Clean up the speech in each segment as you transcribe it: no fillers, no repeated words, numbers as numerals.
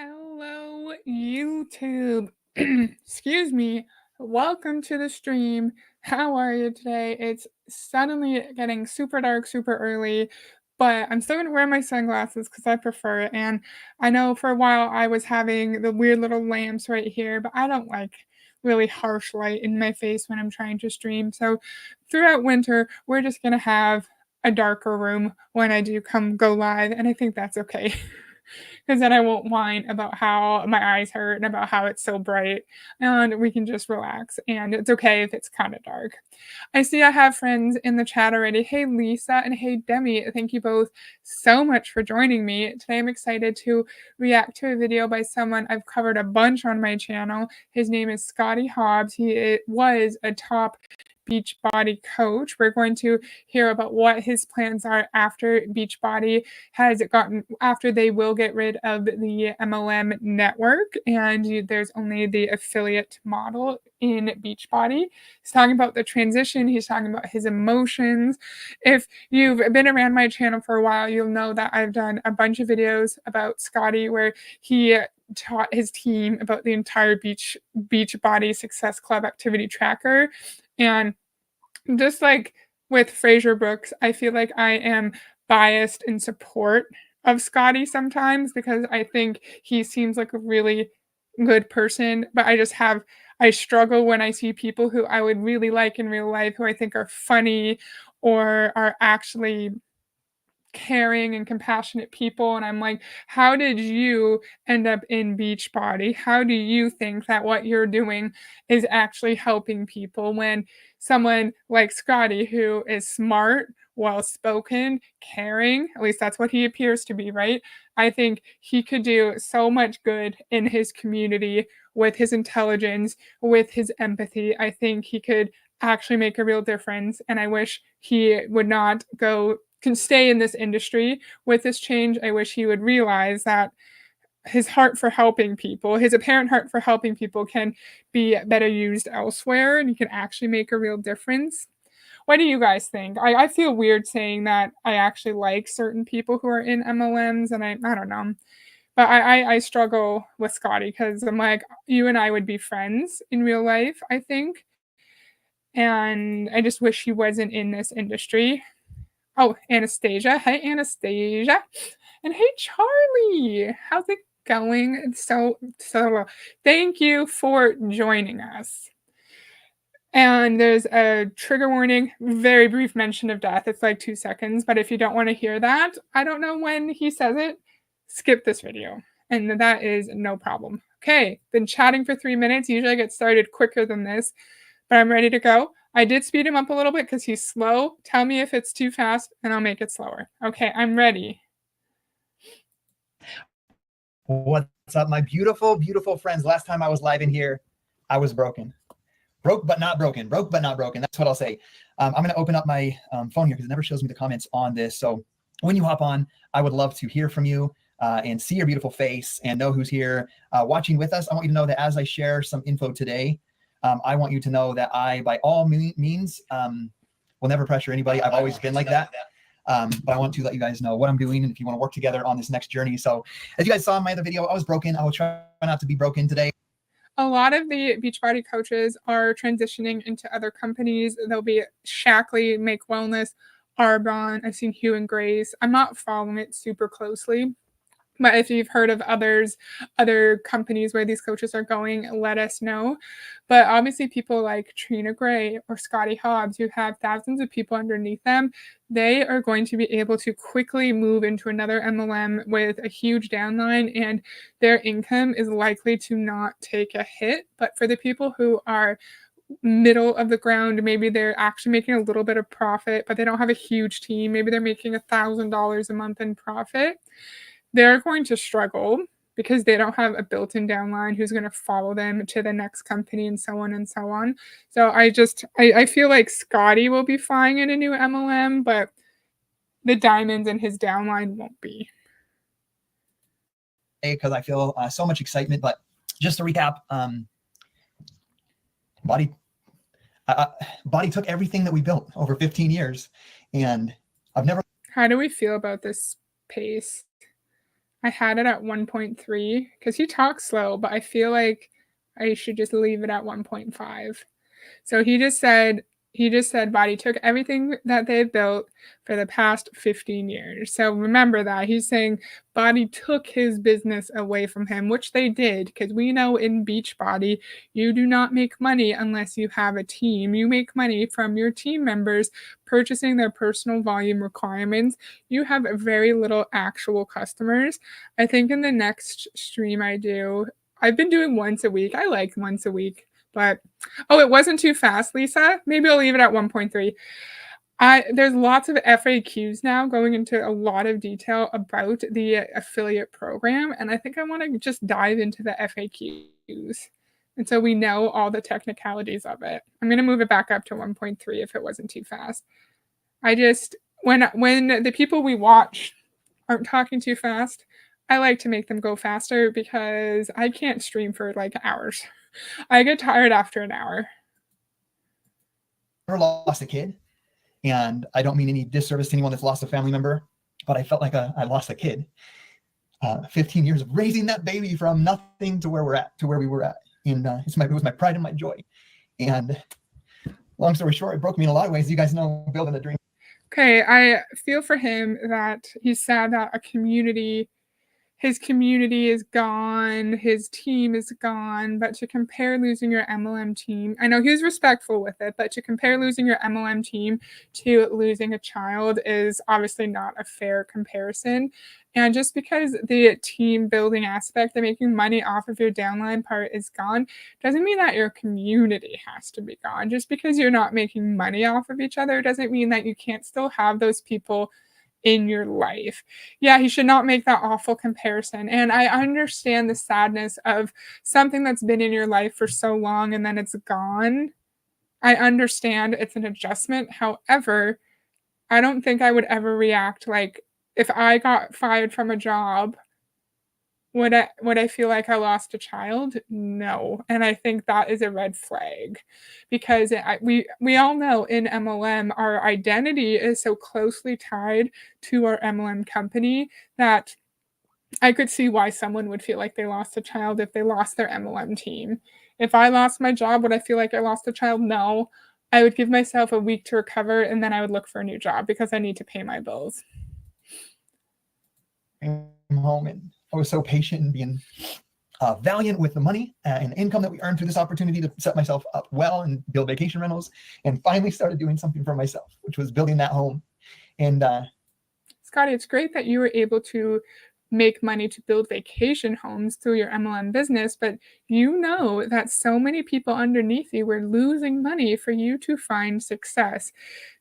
Hello, YouTube. Excuse me. Welcome to the stream. How are you today? It's suddenly getting super dark, super early, but I'm still gonna wear my sunglasses because I prefer it. And I know for a while I was having the weird little lamps right here, but I don't like really harsh light in my face when I'm trying to stream. So throughout winter, we're just gonna have a darker room when I do come go live, and I think that's okay. Because then I won't whine about how my eyes hurt and about how it's so bright, and we can just relax. And it's okay if it's kind of dark. I see I have friends in the chat already. Hey, Lisa, and hey, Demi. Thank you both so much for joining me. Today, I'm excited to react to a video by someone I've covered a bunch on my channel. His name is Scotty Hobbs. He was a top Beachbody coach. We're going to hear about what his plans are after Beachbody has gotten, after they will get rid of the MLM network and there's only the affiliate model in Beachbody. He's talking about the transition, he's talking about his emotions. If you've been around my channel for a while, you'll know that I've done a bunch of videos about Scotty where he taught his team about the entire Beachbody Success Club activity tracker. And just like with Fraser Brooks, I feel like I am biased in support of Scotty sometimes because I think he seems like a really good person, but I struggle when I see people who I would really like in real life who I think are funny or are actually caring and compassionate people, and I'm like, how did you end up in Beachbody? How do you think that what you're doing is actually helping people when someone like Scotty, who is smart, well spoken, caring, at least that's what he appears to be, right? I think he could do so much good in his community with his intelligence, with his empathy. I think he could actually make a real difference, and I wish he would not can stay in this industry with this change. I wish he would realize that his heart for helping people, his apparent heart for helping people, can be better used elsewhere and he can actually make a real difference. What do you guys think? I feel weird saying that I actually like certain people who are in MLMs, and I don't know. But I struggle with Scotty because I'm like, you and I would be friends in real life, I think. And I just wish he wasn't in this industry. Oh, Anastasia. Hey, Anastasia. And hey, Charlie. How's it going? It's so thank you for joining us. And there's a trigger warning, very brief mention of death. It's like 2 seconds, but if you don't want to hear that, I don't know when he says it, skip this video. And that is no problem. Okay, been chatting for 3 minutes. Usually I get started quicker than this, but I'm ready to go. I did speed him up a little bit because he's slow. Tell me if it's too fast and I'll make it slower. Okay, I'm ready. What's up, my beautiful, beautiful friends? Last time I was live in here, I was broken. Broke but not broken. Broke but not broken. That's what I'll say. I'm going to open up my phone here because it never shows me the comments on this. So when you hop on, I would love to hear from you and see your beautiful face and know who's here watching with us. I want you to know that as I share some info today, I want you to know that I, by all means, will never pressure anybody. I've always been like that. But I want to let you guys know what I'm doing and if you want to work together on this next journey. So as you guys saw in my other video, I was broken. I will try not to be broken today. A lot of the Beachbody coaches are transitioning into other companies. There'll be Shackley, Make Wellness, Arbonne. I've seen Hugh and Grace. I'm not following it super closely, but if you've heard of other companies where these coaches are going, let us know. But obviously people like Trina Gray or Scotty Hobbs, who have thousands of people underneath them, they are going to be able to quickly move into another MLM with a huge downline, and their income is likely to not take a hit. But for the people who are middle of the ground, maybe they're actually making a little bit of profit, but they don't have a huge team. Maybe they're making $1,000 a month in profit. They're going to struggle because they don't have a built-in downline who's going to follow them to the next company and so on and so on. So I feel like Scotty will be fine in a new MLM, but the diamonds in his downline won't be. Because I feel so much excitement. But just to recap, Body took everything that we built over 15 years, and I've never. How do we feel about this pace? I had it at 1.3 because he talks slow, but I feel like I should just leave it at 1.5. So he just said Body took everything that they've built for the past 15 years. So remember that. He's saying Body took his business away from him, which they did, because we know in Beachbody, you do not make money unless you have a team. You make money from your team members purchasing their personal volume requirements. You have very little actual customers. I think in the next stream I've been doing once a week. I like once a week, but oh, it wasn't too fast, Lisa. Maybe I'll leave it at 1.3. There's lots of FAQs now going into a lot of detail about the affiliate program, and I think I want to just dive into the FAQs. And so we know all the technicalities of it. I'm going to move it back up to 1.3 if it wasn't too fast. I just when the people we watch aren't talking too fast, I like to make them go faster because I can't stream for like hours. I get tired after an hour. Never lost a kid, and I don't mean any disservice to anyone that's lost a family member, but I felt like I lost a kid. 15 years of raising that baby from nothing to where we were at. And it was my pride and my joy. And long story short, it broke me in a lot of ways. You guys know, building a dream. Okay, I feel for him that he's sad that his community is gone, his team is gone, but to compare losing your MLM team, I know he was respectful with it, but to compare losing your MLM team to losing a child is obviously not a fair comparison. And just because the team building aspect, the making money off of your downline part is gone, doesn't mean that your community has to be gone. Just because you're not making money off of each other doesn't mean that you can't still have those people in your life. Yeah, he should not make that awful comparison. And I understand the sadness of something that's been in your life for so long and then it's gone. I understand it's an adjustment. However, I don't think I would ever react like if I got fired from a job, would I feel like I lost a child? No, and I think that is a red flag because we all know in MLM our identity is so closely tied to our MLM company that I could see why someone would feel like they lost a child if they lost their MLM team. If I lost my job, would I feel like I lost a child? No. I would give myself a week to recover and then I would look for a new job because I need to pay my bills. Home, and I was so patient and being valiant with the money and income that we earned through this opportunity to set myself up well and build vacation rentals, and finally started doing something for myself, which was building that home. And Scotty, it's great that you were able to make money to build vacation homes through your MLM business, but you know that so many people underneath you were losing money for you to find success.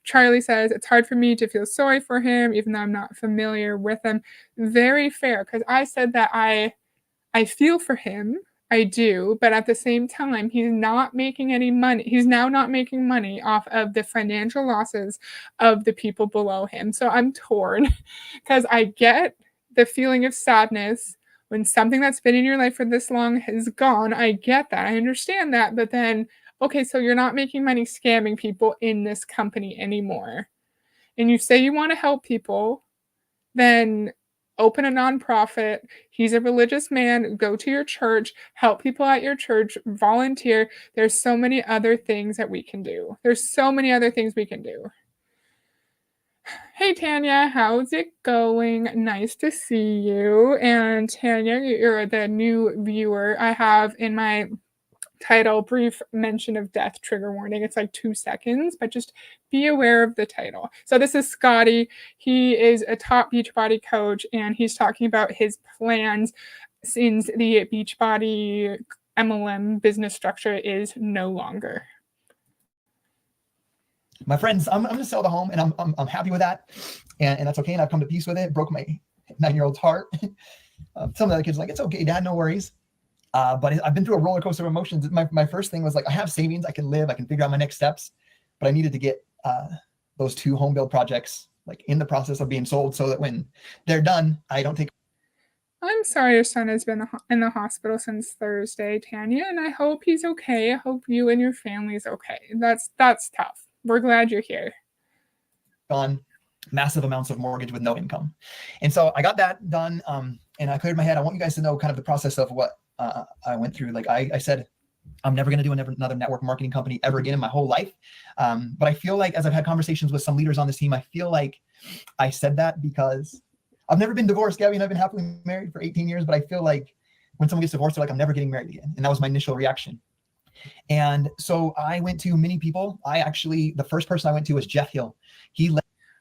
Charlie says, it's hard for me to feel sorry for him, even though I'm not familiar with him. Very fair, because I said that I feel for him. I do, but at the same time, he's not making any money. He's now not making money off of the financial losses of the people below him. So I'm torn because I get the feeling of sadness when something that's been in your life for this long has gone. I get that. I understand that. But then, okay, so you're not making money scamming people in this company anymore. And you say you want to help people, then open a nonprofit. He's a religious man. Go to your church, help people at your church, volunteer. There's so many other things that we can do. There's so many other things we can do. Hey Tanya, how's it going? Nice to see you. And Tanya, you're the new viewer. I have in my title brief mention of death trigger warning. It's like 2 seconds, but just be aware of the title. So this is Scotty. He is a top Beachbody coach and he's talking about his plans since the Beachbody MLM business structure is no longer. My friends, I'm going to sell the home, and I'm happy with that, and that's okay. And I've come to peace with it. Broke my 9-year-old's heart. Some of the other kids are like, it's okay, Dad, no worries. But I've been through a roller coaster of emotions. My first thing was like, I have savings, I can live, I can figure out my next steps, but I needed to get those 2 home build projects like in the process of being sold, so that when they're done, I don't take. I'm sorry your son has been in the hospital since Thursday, Tanya, and I hope he's okay. I hope you and your family's okay. That's tough. We're glad you're here. On massive amounts of mortgage with no income. And so I got that done. and I cleared my head. I want you guys to know kind of the process of what I went through. Like I said, I'm never going to do another network marketing company ever again in my whole life. But I feel like as I've had conversations with some leaders on this team, I feel like I said that because I've never been divorced, Gabby, and I've been happily married for 18 years. But I feel like when someone gets divorced, they're like, I'm never getting married again. And that was my initial reaction. And so I went to many people. The first person I went to was Jeff Hill.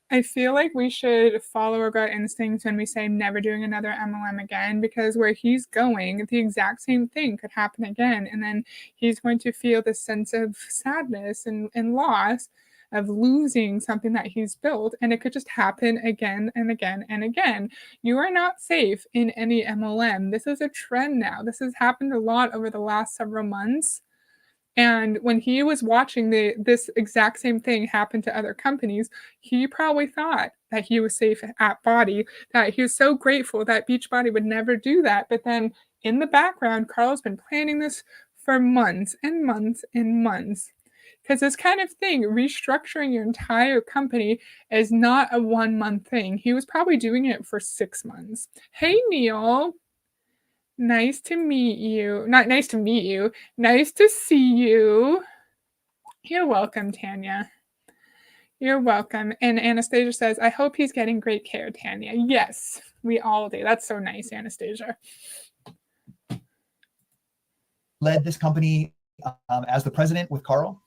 I feel like we should follow our gut instincts when we say never doing another MLM again, because where he's going, the exact same thing could happen again. And then he's going to feel this sense of sadness and loss of losing something that he's built. And it could just happen again and again and again. You are not safe in any MLM. This is a trend now. This has happened a lot over the last several months. And when he was watching this exact same thing happen to other companies, he probably thought that he was safe at Body, that he was so grateful that Beachbody would never do that. But then in the background, Carl's been planning this for months and months and months. Because this kind of thing, restructuring your entire company, is not a 1 month thing. He was probably doing it for 6 months. Hey, Neil. Nice to meet you. Not nice to meet you. Nice to see you. You're welcome, Tanya. You're welcome. And Anastasia says, I hope he's getting great care, Tanya. Yes, we all do. That's so nice, Anastasia. Led this company as the president with Carl.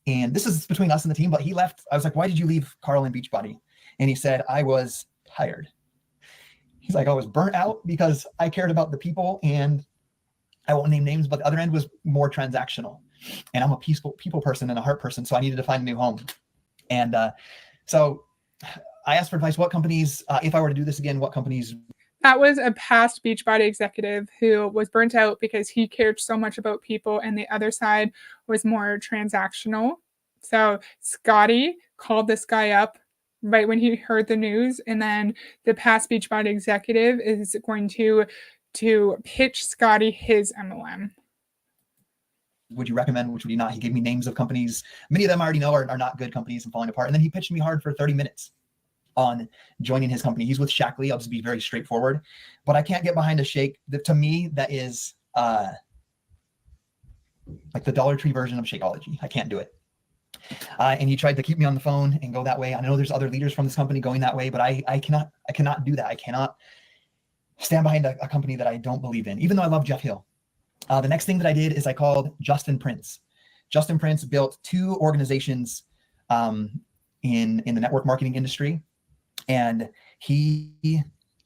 And this is between us and the team, but he left. I was like, why did you leave Carl and Beachbody? And he said, I was tired. He's like, I was burnt out because I cared about the people, and I won't name names, but the other end was more transactional. And I'm a people person and a heart person, so I needed to find a new home. And so I asked for advice. What companies, if I were to do this again, what companies? That was a past Beachbody executive who was burnt out because he cared so much about people, and the other side was more transactional. So Scotty called this guy up right when he heard the news, and then the past Beachbody executive is going to pitch Scotty his MLM. Would you recommend, which would you not? He gave me names of companies. Many of them I already know are not good companies and falling apart. And then he pitched me hard for 30 minutes on joining his company. He's with Shackley. I'll just be very straightforward, but I can't get behind a shake. To me, that is like the Dollar Tree version of Shakeology. I can't do it. And he tried to keep me on the phone and go that way. I know there's other leaders from this company going that way, but I cannot do that. I cannot stand behind a company that I don't believe in, even though I love Jeff Hill. The next thing that I did is I called Justin Prince. Justin Prince built 2 organizations in the network marketing industry, and he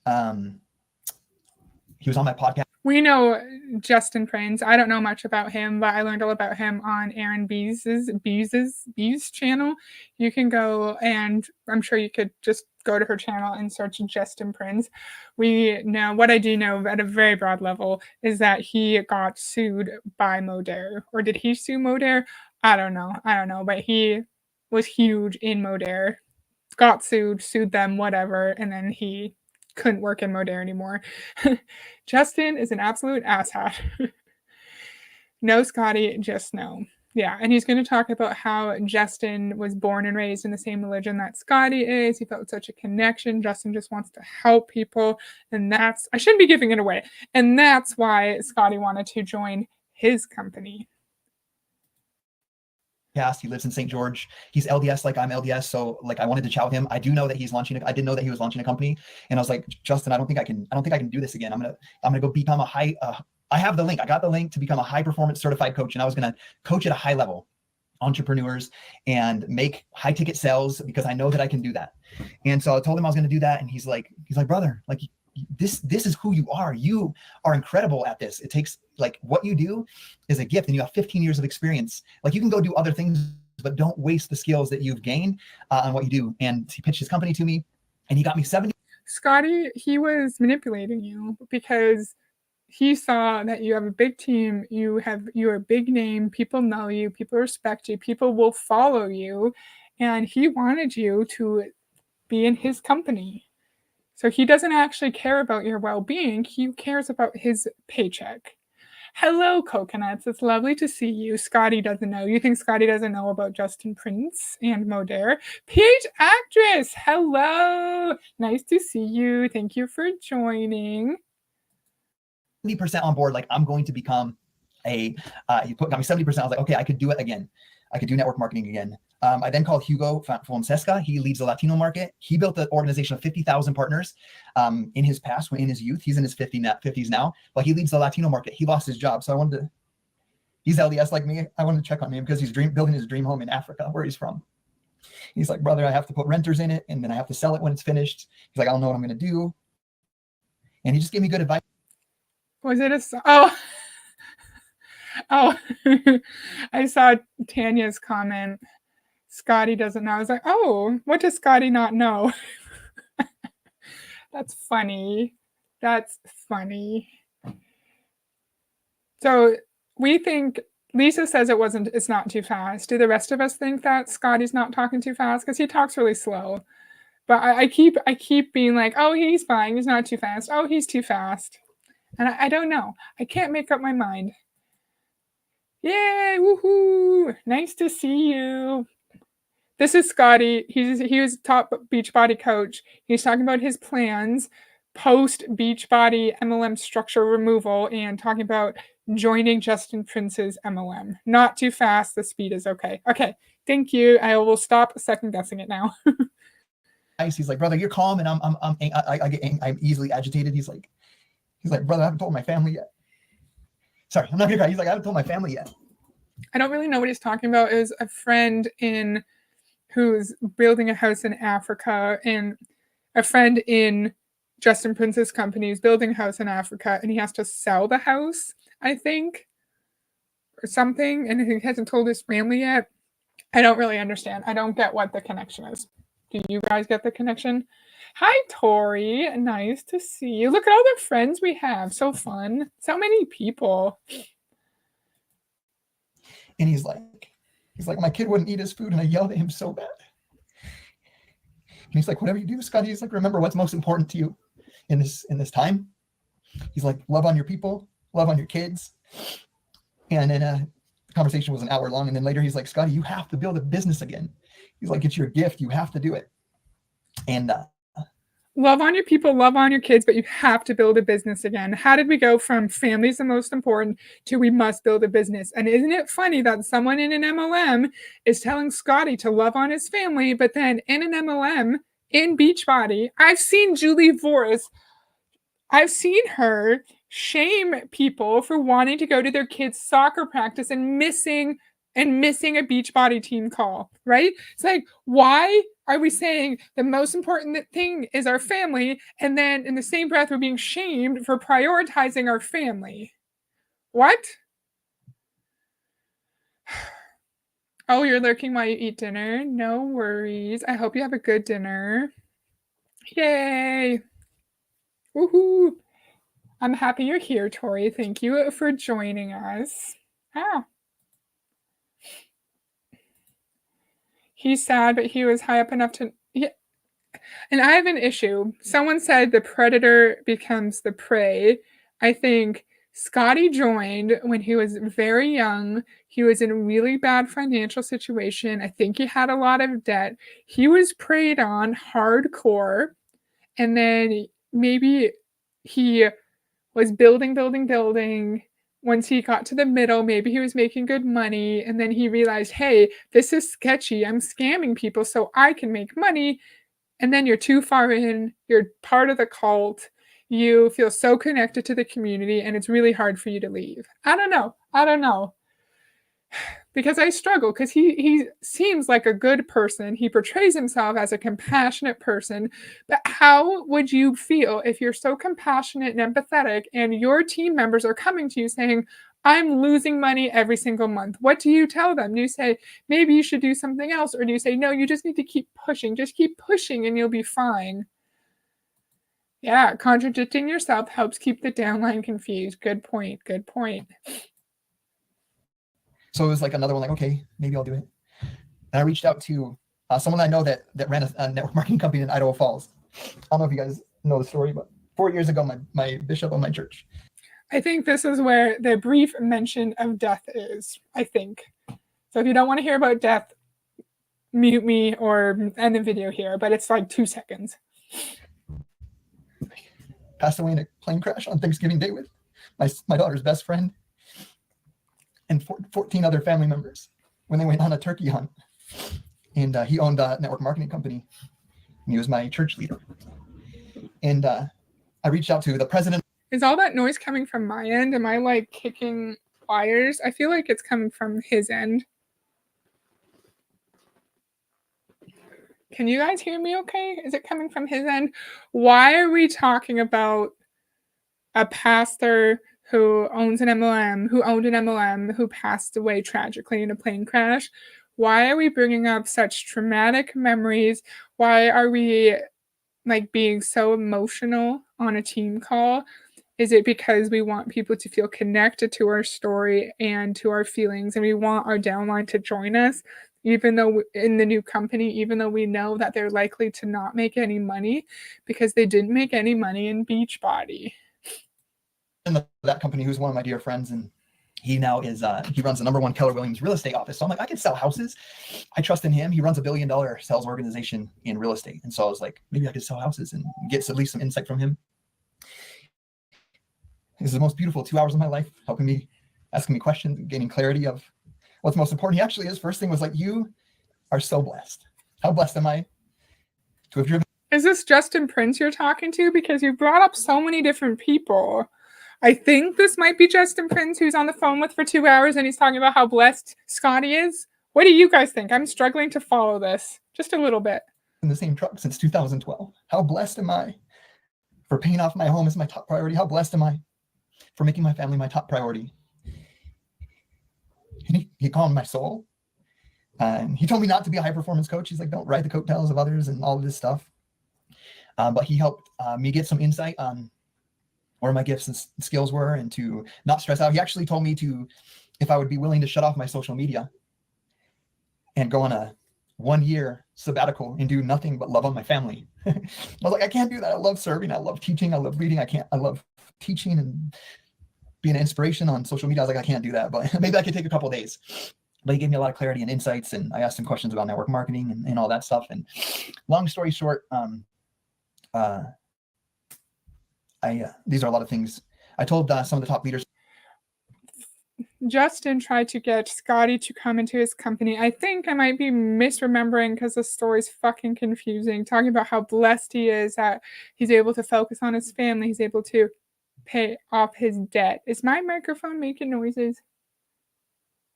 was on my podcast. We know Justin Prince. I don't know much about him, but I learned all about him on Aaron Bees' channel. You can go, and I'm sure you could just go to her channel and search Justin Prince. We know, what I do know at a very broad level is that he got sued by Modere. Or did he sue Modere? I don't know, but he was huge in Modere, got sued them, whatever, and then he couldn't work in Modere anymore. Justin is an absolute asshat. No, Scotty, just no. Yeah, and he's going to talk about how Justin was born and raised in the same religion that Scotty is. He felt such a connection. Justin just wants to help people, and I shouldn't be giving it away. And that's why Scotty wanted to join his company. He lives in St. George. He's LDS like I'm LDS, so like I wanted to chat with him. I do know that he's launching. I didn't know that he was launching a company, and I was like, Justin, I don't think I can do this again. I'm gonna go become a high. I have the link. I got the link to become a high performance certified coach, and I was gonna coach at a high level entrepreneurs and make high ticket sales because I know that I can do that. And so I told him I was gonna do that, and he's like, brother, like this is who you are. You are incredible at this. It takes, like, what you do is a gift, and you have 15 years of experience. Like, you can go do other things, but don't waste the skills that you've gained on what you do. And he pitched his company to me, and he got me 70. Scotty, he was manipulating you because he saw that you have a big team, you're a big name, people know you, people respect you, people will follow you, and he wanted you to be in his company. So he doesn't actually care about your well-being, he cares about his paycheck. Hello, coconuts. It's lovely to see you. Scotty doesn't know. You think Scotty doesn't know about Justin Prince and Modair? Peach Actress, hello. Nice to see you. Thank you for joining. 70% on board. Like, I'm going to become got me 70%. I was like, okay, I could do it again. I could do network marketing again. I then called Hugo Fonseca. He leads the Latino market. He built an organization of 50,000 partners in his past, in his youth. He's in his 50s now, but he leads the Latino market. He lost his job. So he's LDS like me. I wanted to check on him because he's building his dream home in Africa, where he's from. He's like, brother, I have to put renters in it, and then I have to sell it when it's finished. He's like, I don't know what I'm going to do. And he just gave me good advice. Was it oh, I saw Tanya's comment. Scotty doesn't know. I was like, oh, what does Scotty not know? That's funny. That's funny. So we think, Lisa says it's not too fast. Do the rest of us think that Scotty's not talking too fast? Because he talks really slow. But I keep being like, oh, he's fine. He's not too fast. Oh, he's too fast. And I don't know. I can't make up my mind. Yay, woohoo! Nice to see you. This is Scotty. He was top Beachbody coach. He's talking about his plans post Beachbody MLM structure removal and talking about joining Justin Prince's MLM. Not too fast. The speed is okay. Okay, thank you. I will stop second guessing it now. He's like, brother, you're calm, and I'm easily agitated. He's like, brother, I haven't told my family yet. Sorry, I'm not gonna cry. He's like, I haven't told my family yet. I don't really know what he's talking about. It was a friend who's building a house in Africa, and a friend in Justin Prince's company is building a house in Africa, and he has to sell the house, I think, or something, and he hasn't told his family yet. I don't really understand. I don't get what the connection is. Do you guys get the connection? Hi, Tori. Nice to see you. Look at all the friends we have. So fun. So many people. And he's like, my kid wouldn't eat his food, and I yelled at him so bad. And he's like, whatever you do, Scotty, he's like, remember what's most important to you in this time. He's like, love on your people, love on your kids. And then the conversation was an hour long. And then later he's like, Scotty, you have to build a business again. He's like, it's your gift. You have to do it. And love on your people, love on your kids, but you have to build a business again. How did we go from family's the most important to we must build a business? And isn't it funny that someone in an MLM is telling Scotty to love on his family, but then in an MLM, in Beachbody, I've seen Julie Voris, I've seen her shame people for wanting to go to their kids' soccer practice and missing a Beachbody team call, right? It's like, why are we saying the most important thing is our family, and then in the same breath we're being shamed for prioritizing our family? What? Oh, you're lurking while you eat dinner? No worries. I hope you have a good dinner. Yay! Woohoo! I'm happy you're here, Tori. Thank you for joining us. He's sad, but he was high up enough to... Yeah. And I have an issue. Someone said the predator becomes the prey. I think Scotty joined when he was very young. He was in a really bad financial situation. I think he had a lot of debt. He was preyed on hardcore. And then maybe he was building. Once he got to the middle, maybe he was making good money, and then he realized, hey, this is sketchy. I'm scamming people so I can make money. And then you're too far in, you're part of the cult, you feel so connected to the community, and it's really hard for you to leave. I don't know. Because I struggle, because he seems like a good person. He portrays himself as a compassionate person. But how would you feel if you're so compassionate and empathetic and your team members are coming to you saying, I'm losing money every single month? What do you tell them? Do you say, maybe you should do something else? Or do you say, no, you just need to keep pushing. Just keep pushing and you'll be fine. Yeah, contradicting yourself helps keep the downline confused. Good point. So it was like another one, like, okay, maybe I'll do it. And I reached out to someone I know that ran a network marketing company in Idaho Falls. I don't know if you guys know the story, but 4 years ago, my bishop of my church. I think this is where the brief mention of death is, I think. So if you don't want to hear about death, mute me or end the video here, but it's like 2 seconds. Passed away in a plane crash on Thanksgiving Day with my daughter's best friend and 14 other family members when they went on a turkey hunt. And he owned a network marketing company, and he was my church leader. And I reached out to the president. Is all that noise coming from my end? Am I like kicking wires? I feel like it's coming from his end. Can you guys hear me okay? Is it coming from his end? Why are we talking about a pastor who owns an MLM, who owned an MLM, who passed away tragically in a plane crash? Why are we bringing up such traumatic memories? Why are we like being so emotional on a team call? Is it because we want people to feel connected to our story and to our feelings, and we want our downline to join us, even though in the new company, even though we know that they're likely to not make any money because they didn't make any money in Beachbody? And that company, who's one of my dear friends, and he now is he runs the #1 Keller Williams real estate office. So I'm like, I can sell houses. I trust in him. He runs $1 billion sales organization in real estate. And so I was like, maybe I could sell houses and get at least some insight from him. This is the most beautiful 2 hours of my life, helping me, asking me questions, gaining clarity of what's most important. He actually is. First thing was like, you are so blessed. How blessed am I to have driven? Is this Justin Prince you're talking to? Because you brought up so many different people. I think this might be Justin Prince, who's on the phone with for 2 hours, and he's talking about how blessed Scotty is. What do you guys think? I'm struggling to follow this just a little bit. In the same truck since 2012. How blessed am I for paying off my home as my top priority? How blessed am I for making my family my top priority? And he calmed my soul. And he told me not to be a high performance coach. He's like, don't ride the coattails of others and all of this stuff. But he helped me get some insight on where my gifts and skills were and to not stress out. He actually told me if I would be willing to shut off my social media and go on a 1-year sabbatical and do nothing but love on my family. I was like, I can't do that. I love serving. I love teaching. I love reading. I love teaching and being an inspiration on social media. I was like, I can't do that, but maybe I could take a couple of days. But he gave me a lot of clarity and insights, and I asked him questions about network marketing and all that stuff. And long story short, these are a lot of things. I told some of the top leaders. Justin tried to get Scotty to come into his company. I think I might be misremembering because the story's fucking confusing. Talking about how blessed he is that he's able to focus on his family. He's able to pay off his debt. Is my microphone making noises?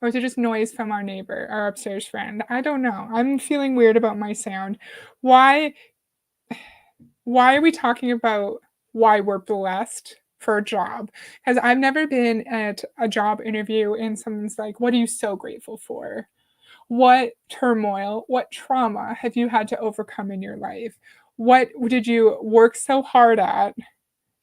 Or is it just noise from our neighbor, our upstairs friend? I don't know. I'm feeling weird about my sound. Why are we talking about why we're blessed for a job? Because I've never been at a job interview and someone's like, what are you so grateful for? What turmoil, what trauma have you had to overcome in your life? What did you work so hard at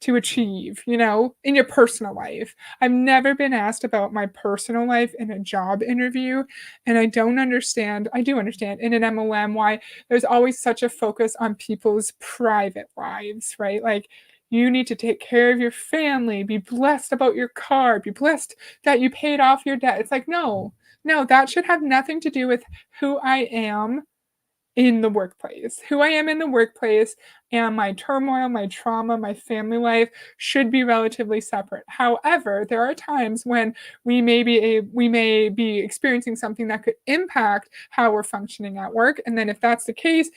to achieve, in your personal life? I've never been asked about my personal life in a job interview, and I do understand in an MLM why there's always such a focus on people's private lives, right? Like, you need to take care of your family, be blessed about your car, be blessed that you paid off your debt. It's like, no, that should have nothing to do with who I am in the workplace. Who I am in the workplace and my turmoil, my trauma, my family life should be relatively separate. However, there are times when we may be experiencing something that could impact how we're functioning at work. And then if that's the case,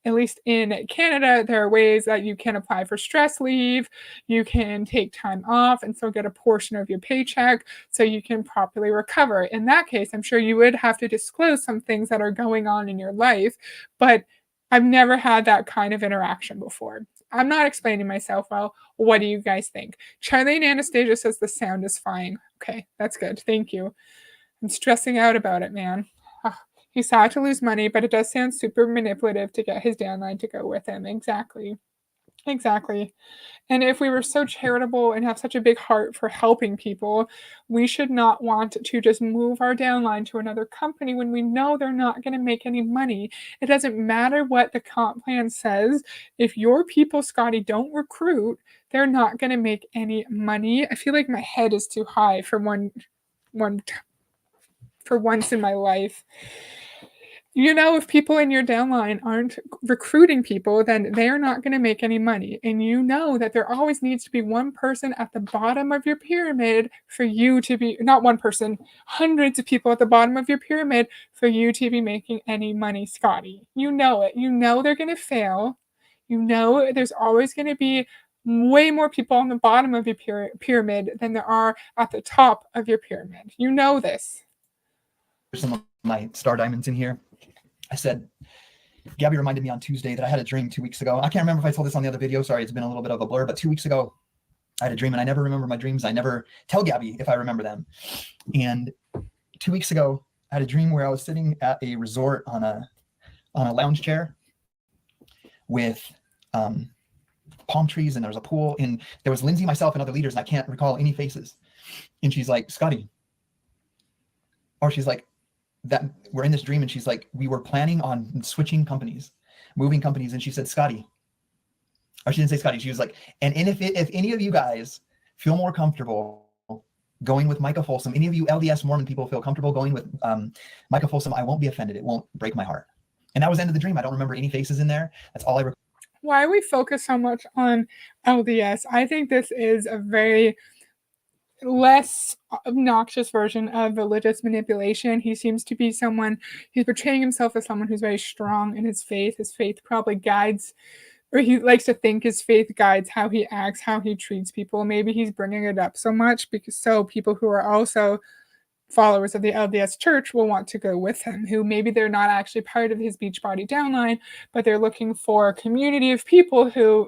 at least in Canada, there are ways that you can apply for stress leave. You can take time off and still get a portion of your paycheck so you can properly recover. In that case, I'm sure you would have to disclose some things that are going on in your life, but I've never had that kind of interaction before. I'm not explaining myself well. What do you guys think? Charlene Anastasia says the sound is fine. Okay, that's good. Thank you. I'm stressing out about it, man. He's sad to lose money, but it does sound super manipulative to get his downline to go with him. Exactly. Exactly. And if we were so charitable and have such a big heart for helping people, we should not want to just move our downline to another company when we know they're not going to make any money. It doesn't matter what the comp plan says. If your people, Scotty, don't recruit, they're not going to make any money. I feel like my head is too high for one for once in my life. If people in your downline aren't recruiting people, then they're not going to make any money. And you know that there always needs to be one person at the bottom of your pyramid for you to be, not one person, hundreds of people at the bottom of your pyramid for you to be making any money, Scotty. You know it. You know they're going to fail. You know there's always going to be way more people on the bottom of your pyramid than there are at the top of your pyramid. You know this. Some of my star diamonds in here. I said, Gabby reminded me on Tuesday that I had a dream 2 weeks ago. I can't remember if I told this on the other video. Sorry, it's been a little bit of a blur, but 2 weeks ago, I had a dream and I never remember my dreams. I never tell Gabby if I remember them. And 2 weeks ago, I had a dream where I was sitting at a resort on a lounge chair with palm trees, and there was a pool, and there was Lindsay, myself, and other leaders, and I can't recall any faces. And she's like, Scotty, or she's like, that we're in this dream, and she's like, we were planning on switching companies, moving companies, and she said, Scotty, or she didn't say Scotty, she was like, and if any of you guys feel more comfortable going with Micah Folsom, any of you LDS Mormon people feel comfortable going with Micah Folsom, I won't be offended. It won't break my heart. And that was the end of the dream. I don't remember any faces in there. That's all I recall. Why we focus so much on LDS, I think this is a very less obnoxious version of religious manipulation. He seems to be he's portraying himself as someone who's very strong in his faith. His faith probably guides, or he likes to think his faith guides how he acts, how he treats people. Maybe he's bringing it up so much because so people who are also followers of the LDS church will want to go with him, who maybe they're not actually part of his Beachbody downline, but they're looking for a community of people who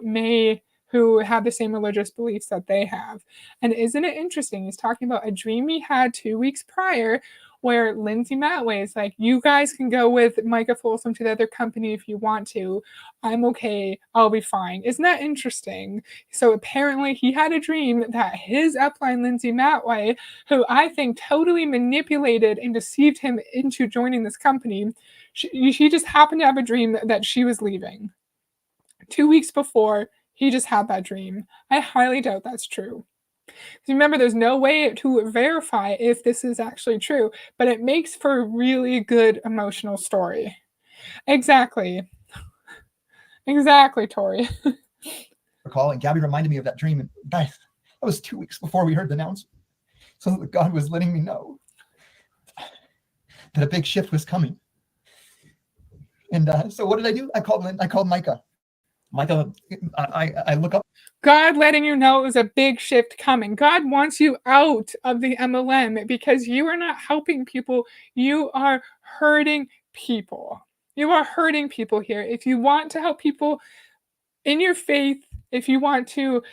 have the same religious beliefs that they have. And isn't it interesting? He's talking about a dream he had 2 weeks prior where Lindsay Matway is like, you guys can go with Micah Folsom to the other company if you want to. I'm okay. I'll be fine. Isn't that interesting? So apparently he had a dream that his upline, Lindsay Matway, who I think totally manipulated and deceived him into joining this company, she just happened to have a dream that she was leaving. 2 weeks before, he just had that dream. I highly doubt that's true. Remember, there's no way to verify if this is actually true, but it makes for a really good emotional story. Exactly. Exactly, Tori. Recall, and Gabby reminded me of that dream. And guys, that was 2 weeks before we heard the announcement. So God was letting me know that a big shift was coming. And so what did I do? I called Micah. Micah, I look up. God letting you know it was a big shift coming. God wants you out of the MLM because you are not helping people. You are hurting people. You are hurting people here. If you want to help people in your faith, if you want to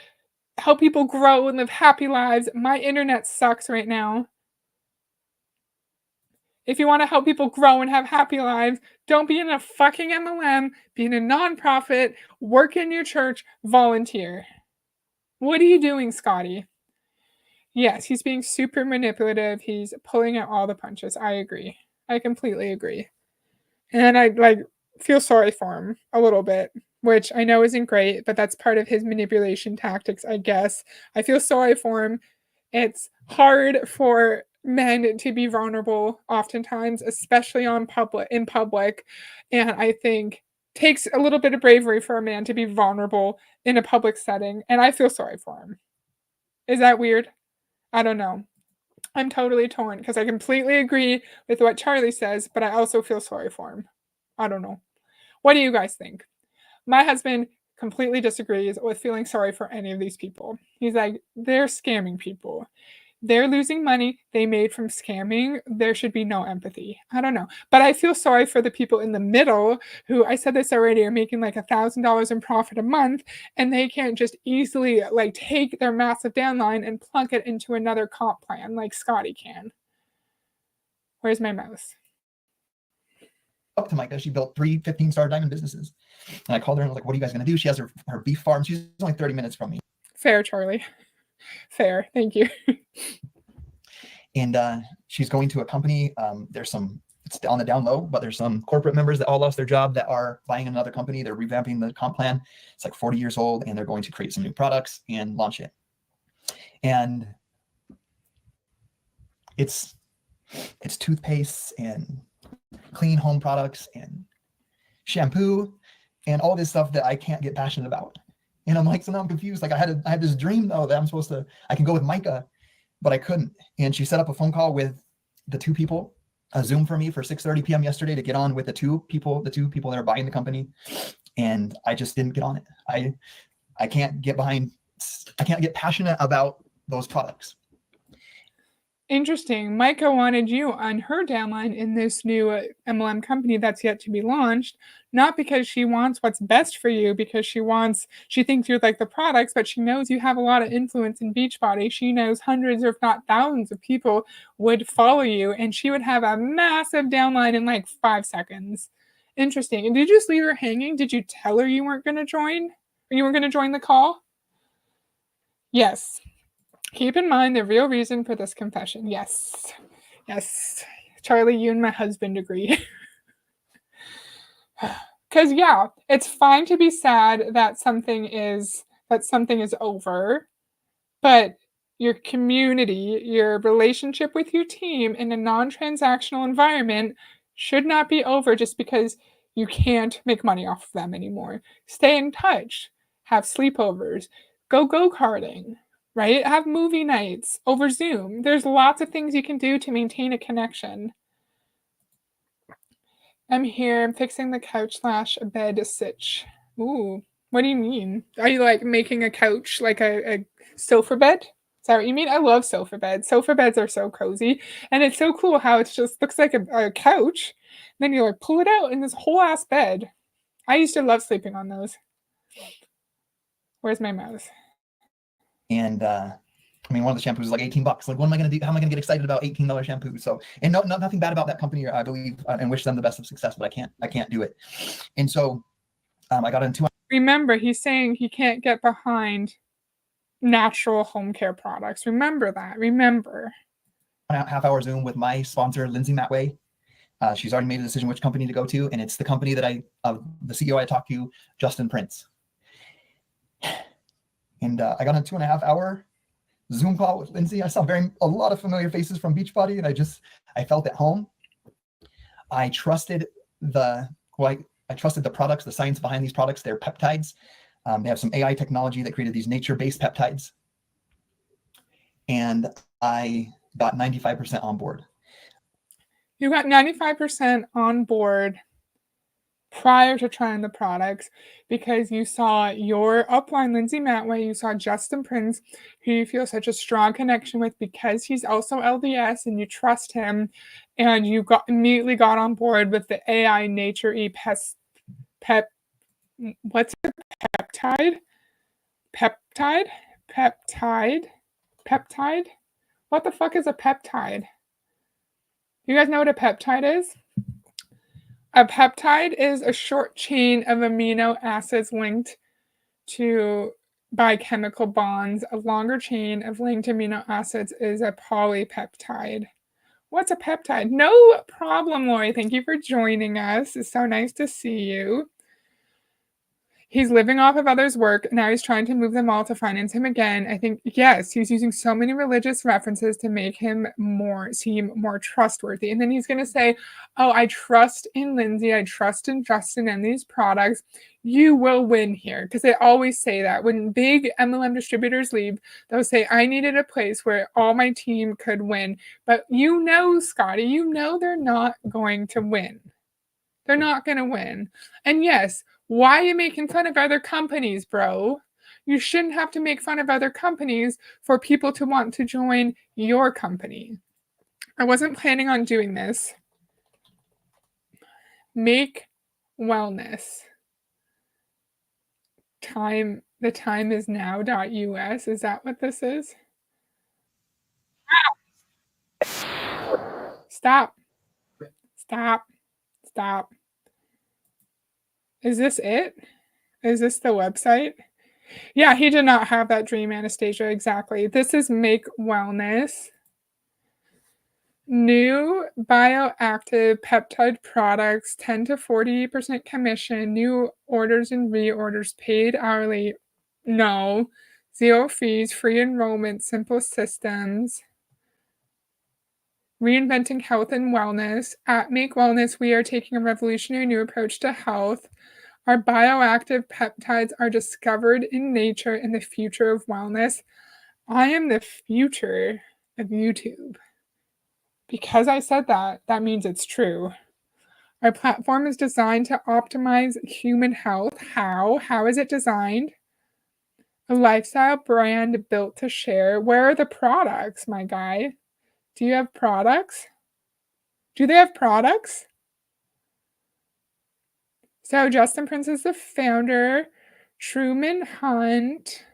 help people grow and live happy lives, my internet sucks right now. If you want to help people grow and have happy lives, don't be in a fucking MLM, be in a nonprofit, work in your church, volunteer. What are you doing, Scotty? Yes, he's being super manipulative. He's pulling out all the punches. I agree. I completely agree. And I feel sorry for him a little bit, which I know isn't great, but that's part of his manipulation tactics, I guess. I feel sorry for him. It's hard for men to be vulnerable oftentimes, especially in public, and I think takes a little bit of bravery for a man to be vulnerable in a public setting, and I feel sorry for him. Is that weird? I don't know. I'm totally torn because I completely agree with what Charlie says, but I also feel sorry for him. I don't know. What do you guys think? My husband completely disagrees with feeling sorry for any of these people. He's like, they're scamming people. They're losing money they made from scamming. There should be no empathy. I don't know. But I feel sorry for the people in the middle who, I said this already, are making like $1,000 in profit a month, and they can't just easily take their massive downline and plunk it into another comp plan like Scotty can. Where's my mouse? up to Micah. She built 3 15-star diamond businesses. And I called her and I was like, what are you guys going to do? She has her beef farm. She's only 30 minutes from me. Fair, Charlie. Fair. Thank you. And she's going to a company. There's some, it's on the down low, but there's some corporate members that all lost their job that are buying another company. They're revamping the comp plan. It's like 40 years old, and they're going to create some new products and launch it. And it's toothpaste and clean home products and shampoo and all this stuff that I can't get passionate about. And I'm like, so now I'm confused. Like I had this dream though that I can go with Micah, but I couldn't. And she set up a phone call with the 2 people, a Zoom for me for 6:30 p.m. yesterday to get on with the two people that are buying the company. And I just didn't get on it. I can't get passionate about those products. Interesting. Micah wanted you on her downline in this new MLM company that's yet to be launched, not because she wants what's best for you, because she thinks you like the products, but she knows you have a lot of influence in Beachbody. She knows hundreds, if not thousands, of people would follow you, and she would have a massive downline in like 5 seconds. Interesting. And did you just leave her hanging? Did you tell her you weren't going to join? Or you weren't going to join the call? Yes. Keep in mind the real reason for this confession. Yes. Yes. Charlie, you and my husband agree. Because, yeah, it's fine to be sad that something is over, but your community, your relationship with your team in a non-transactional environment should not be over just because you can't make money off of them anymore. Stay in touch. Have sleepovers. Go go-karting. Right? Have movie nights over Zoom. There's lots of things you can do to maintain a connection. I'm here. I'm fixing the couch / bed sitch. Ooh, what do you mean? Are you like making a couch like a sofa bed? Is that what you mean? I love sofa beds. Sofa beds are so cozy. And it's so cool how it just looks like a couch. Then you like pull it out in this whole ass bed. I used to love sleeping on those. Where's my mouse? And I mean, one of the shampoos is like $18. Like, what am I going to do? How am I going to get excited about $18 shampoo? So, and nothing bad about that company. I believe and wish them the best of success, but I can't do it. And so, I got into. Remember, he's saying he can't get behind natural home care products. Remember that. Remember. 1.5-hour Zoom with my sponsor, Lindsay Matway. She's already made a decision which company to go to, and it's the company that the CEO I talked to, Justin Prince. And I got a 2.5-hour Zoom call with Lindsay. I saw a lot of familiar faces from Beachbody, and I felt at home. I trusted the products, the science behind these products. They're peptides. They have some AI technology that created these nature-based peptides. And I got 95% on board. You got 95% on board prior to trying the products because you saw your upline, Lindsay Matway, you saw Justin Prince, who you feel such a strong connection with because he's also LDS and you trust him, and you immediately got on board with the AI nature what's a peptide? Peptide? What the fuck is a peptide? You guys know what a peptide is? A peptide is a short chain of amino acids linked by chemical bonds. A longer chain of linked amino acids is a polypeptide. What's a peptide? No problem, Lori. Thank you for joining us. It's so nice to see you. He's living off of others' work. Now he's trying to move them all to finance him again. I think, yes, he's using so many religious references to make him seem more trustworthy. And then he's going to say, oh, I trust in Lindsay. I trust in Justin and these products. You will win here. Because they always say that. When big MLM distributors leave, they'll say, I needed a place where all my team could win. But you know, Scotty, you know they're not going to win. They're not going to win. And yes, why are you making fun of other companies, bro? You shouldn't have to make fun of other companies for people to want to join your company. I wasn't planning on doing this. Make wellness. The time is now.us. Is that what this is? Stop. Stop. Stop. Is this it? Is this the website? Yeah, he did not have that dream, Anastasia. Exactly. This is Make Wellness. New bioactive peptide products, 10 to 40% commission, new orders and reorders, paid hourly. No. Zero fees, free enrollment, simple systems. Reinventing health and wellness. At Make Wellness, we are taking a revolutionary new approach to health. Our bioactive peptides are discovered in nature in the future of wellness. I am the future of YouTube. Because I said that, that means it's true. Our platform is designed to optimize human health. How? How is it designed? A lifestyle brand built to share. Where are the products, my guy? Do you have products? Do they have products? So Justin Prince is the founder. Truman Hunt.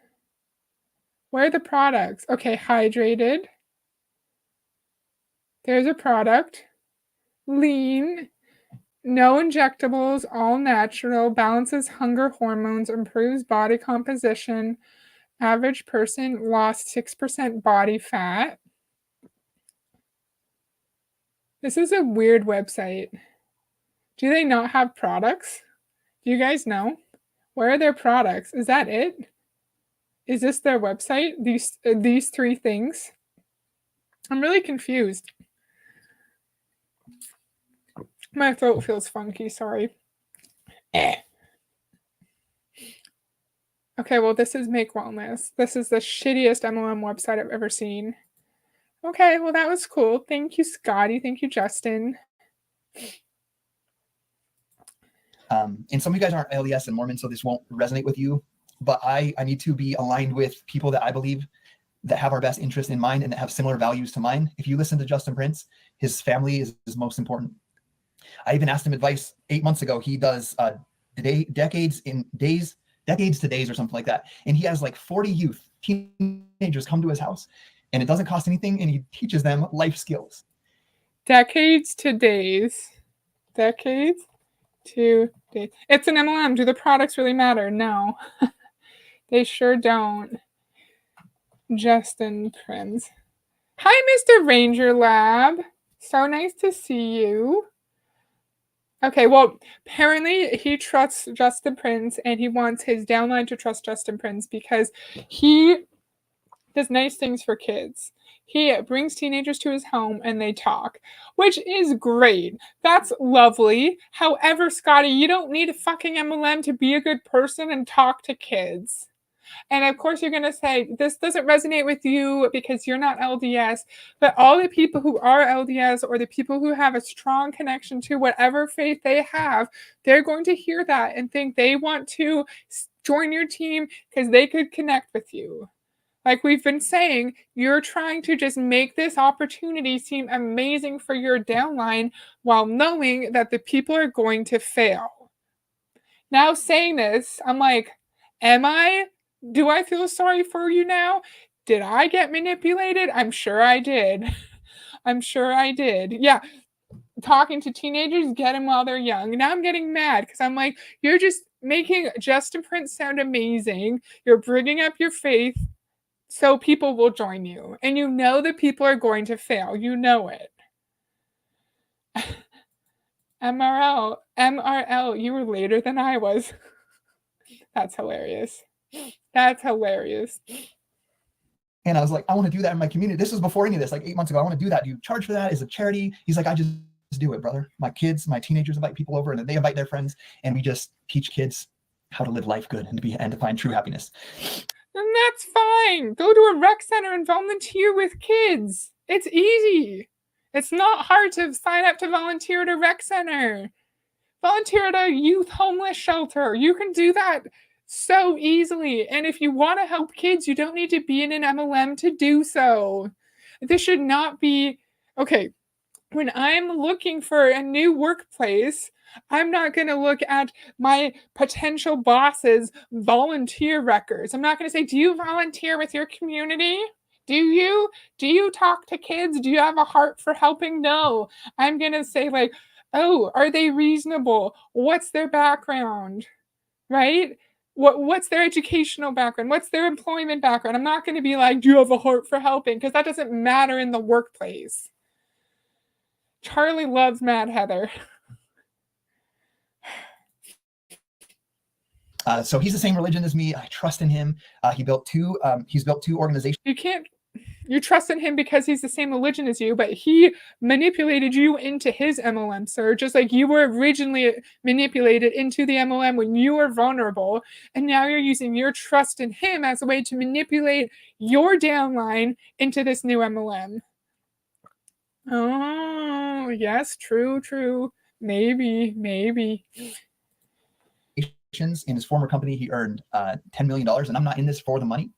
Where are the products? Okay, hydrated. There's a product. Lean. No injectables, all natural, balances hunger hormones, improves body composition. Average person lost 6% body fat. This is a weird website. Do they not have products? Do you guys know? Where are their products? Is that it? Is this their website? These three things? I'm really confused. My throat feels funky, sorry. Okay, well, this is Make Wellness. This is the shittiest MLM website I've ever seen. Okay, well, that was cool. Thank you, Scotty. Thank you, Justin. And some of you guys aren't LDS and Mormon, so this won't resonate with you. But I need to be aligned with people that I believe that have our best interest in mind and that have similar values to mine. If you listen to Justin Prince, his family is most important. I even asked him advice 8 months ago. He does decades to days or something like that. And he has like 40 teenagers come to his house, and it doesn't cost anything. And he teaches them life skills. Decades to days. Decades to days. It's an MLM. Do the products really matter? No. They sure don't. Justin Prince. Hi, Mr. Ranger Lab. So nice to see you. Okay, well, apparently he trusts Justin Prince and he wants his downline to trust Justin Prince because he does nice things for kids. He brings teenagers to his home and they talk, which is great. That's lovely. However, Scotty, you don't need a fucking MLM to be a good person and talk to kids. And of course, you're going to say, this doesn't resonate with you because you're not LDS. But all the people who are LDS or the people who have a strong connection to whatever faith they have, they're going to hear that and think they want to join your team because they could connect with you. Like we've been saying, you're trying to just make this opportunity seem amazing for your downline while knowing that the people are going to fail. Now saying this, I'm like, do I feel sorry for you now? Did I get manipulated? I'm sure I did. I'm sure I did. Yeah. Talking to teenagers, get them while they're young. Now I'm getting mad because I'm like, you're just making Justin Prince sound amazing. You're bringing up your faith so people will join you. And you know that people are going to fail. You know it. MRL, you were later than I was. That's hilarious. That's hilarious. And I was like, I want to do that in my community. This was before any of this, like 8 months ago. I want to do that. Do you charge for that? Is it charity? He's like, I just do it, brother. My kids, my teenagers invite people over and then they invite their friends. And we just teach kids how to live life good and to find true happiness. And that's fine. Go to a rec center and volunteer with kids. It's easy. It's not hard to sign up to volunteer at a rec center. Volunteer at a youth homeless shelter. You can do that so easily. And if you want to help kids, you don't need to be in an MLM to do so. This should not be, okay, when I'm looking for a new workplace, I'm not going to look at my potential boss's volunteer records. I'm not going to say, do you volunteer with your community? Do you talk to kids? Do you have a heart for helping? No. I'm going to say like, Oh, are they reasonable? What's their background? Right? What's their educational background? What's their employment background? I'm not going to be like, do you have a heart for helping? Because that doesn't matter in the workplace. Charlie loves Mad Heather. So he's the same religion as me. I trust in him. He's built two organizations. You trust in him because he's the same religion as you, but he manipulated you into his MLM, sir, just like you were originally manipulated into the MLM when you were vulnerable. And now you're using your trust in him as a way to manipulate your downline into this new MLM. Oh, yes, true. Maybe. In his former company, he earned $10 million. And I'm not in this for the money,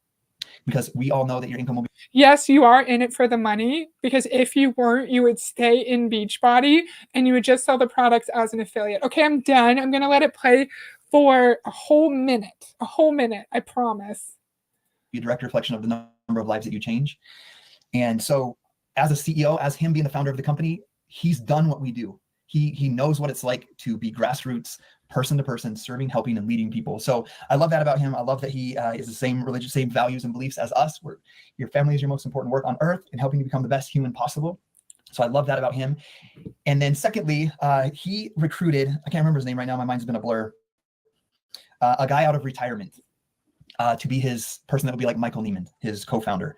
because we all know that your income will be. Yes, you are in it for the money, because if you weren't, you would stay in Beachbody and you would just sell the products as an affiliate. Okay, I'm done. I'm going to let it play for a whole minute, I promise. Be a direct reflection of the number of lives that you change. And so as a CEO, as him being the founder of the company, he's done what we do. He knows what it's like to be grassroots, person to person, serving, helping, and leading people. So I love that about him. I love that he is the same religious, same values and beliefs as us, where your family is your most important work on earth and helping you become the best human possible. So I love that about him. And then secondly, he recruited, I can't remember his name right now, my mind's been a blur, a guy out of retirement to be his person that would be like Michael Neiman, his co-founder.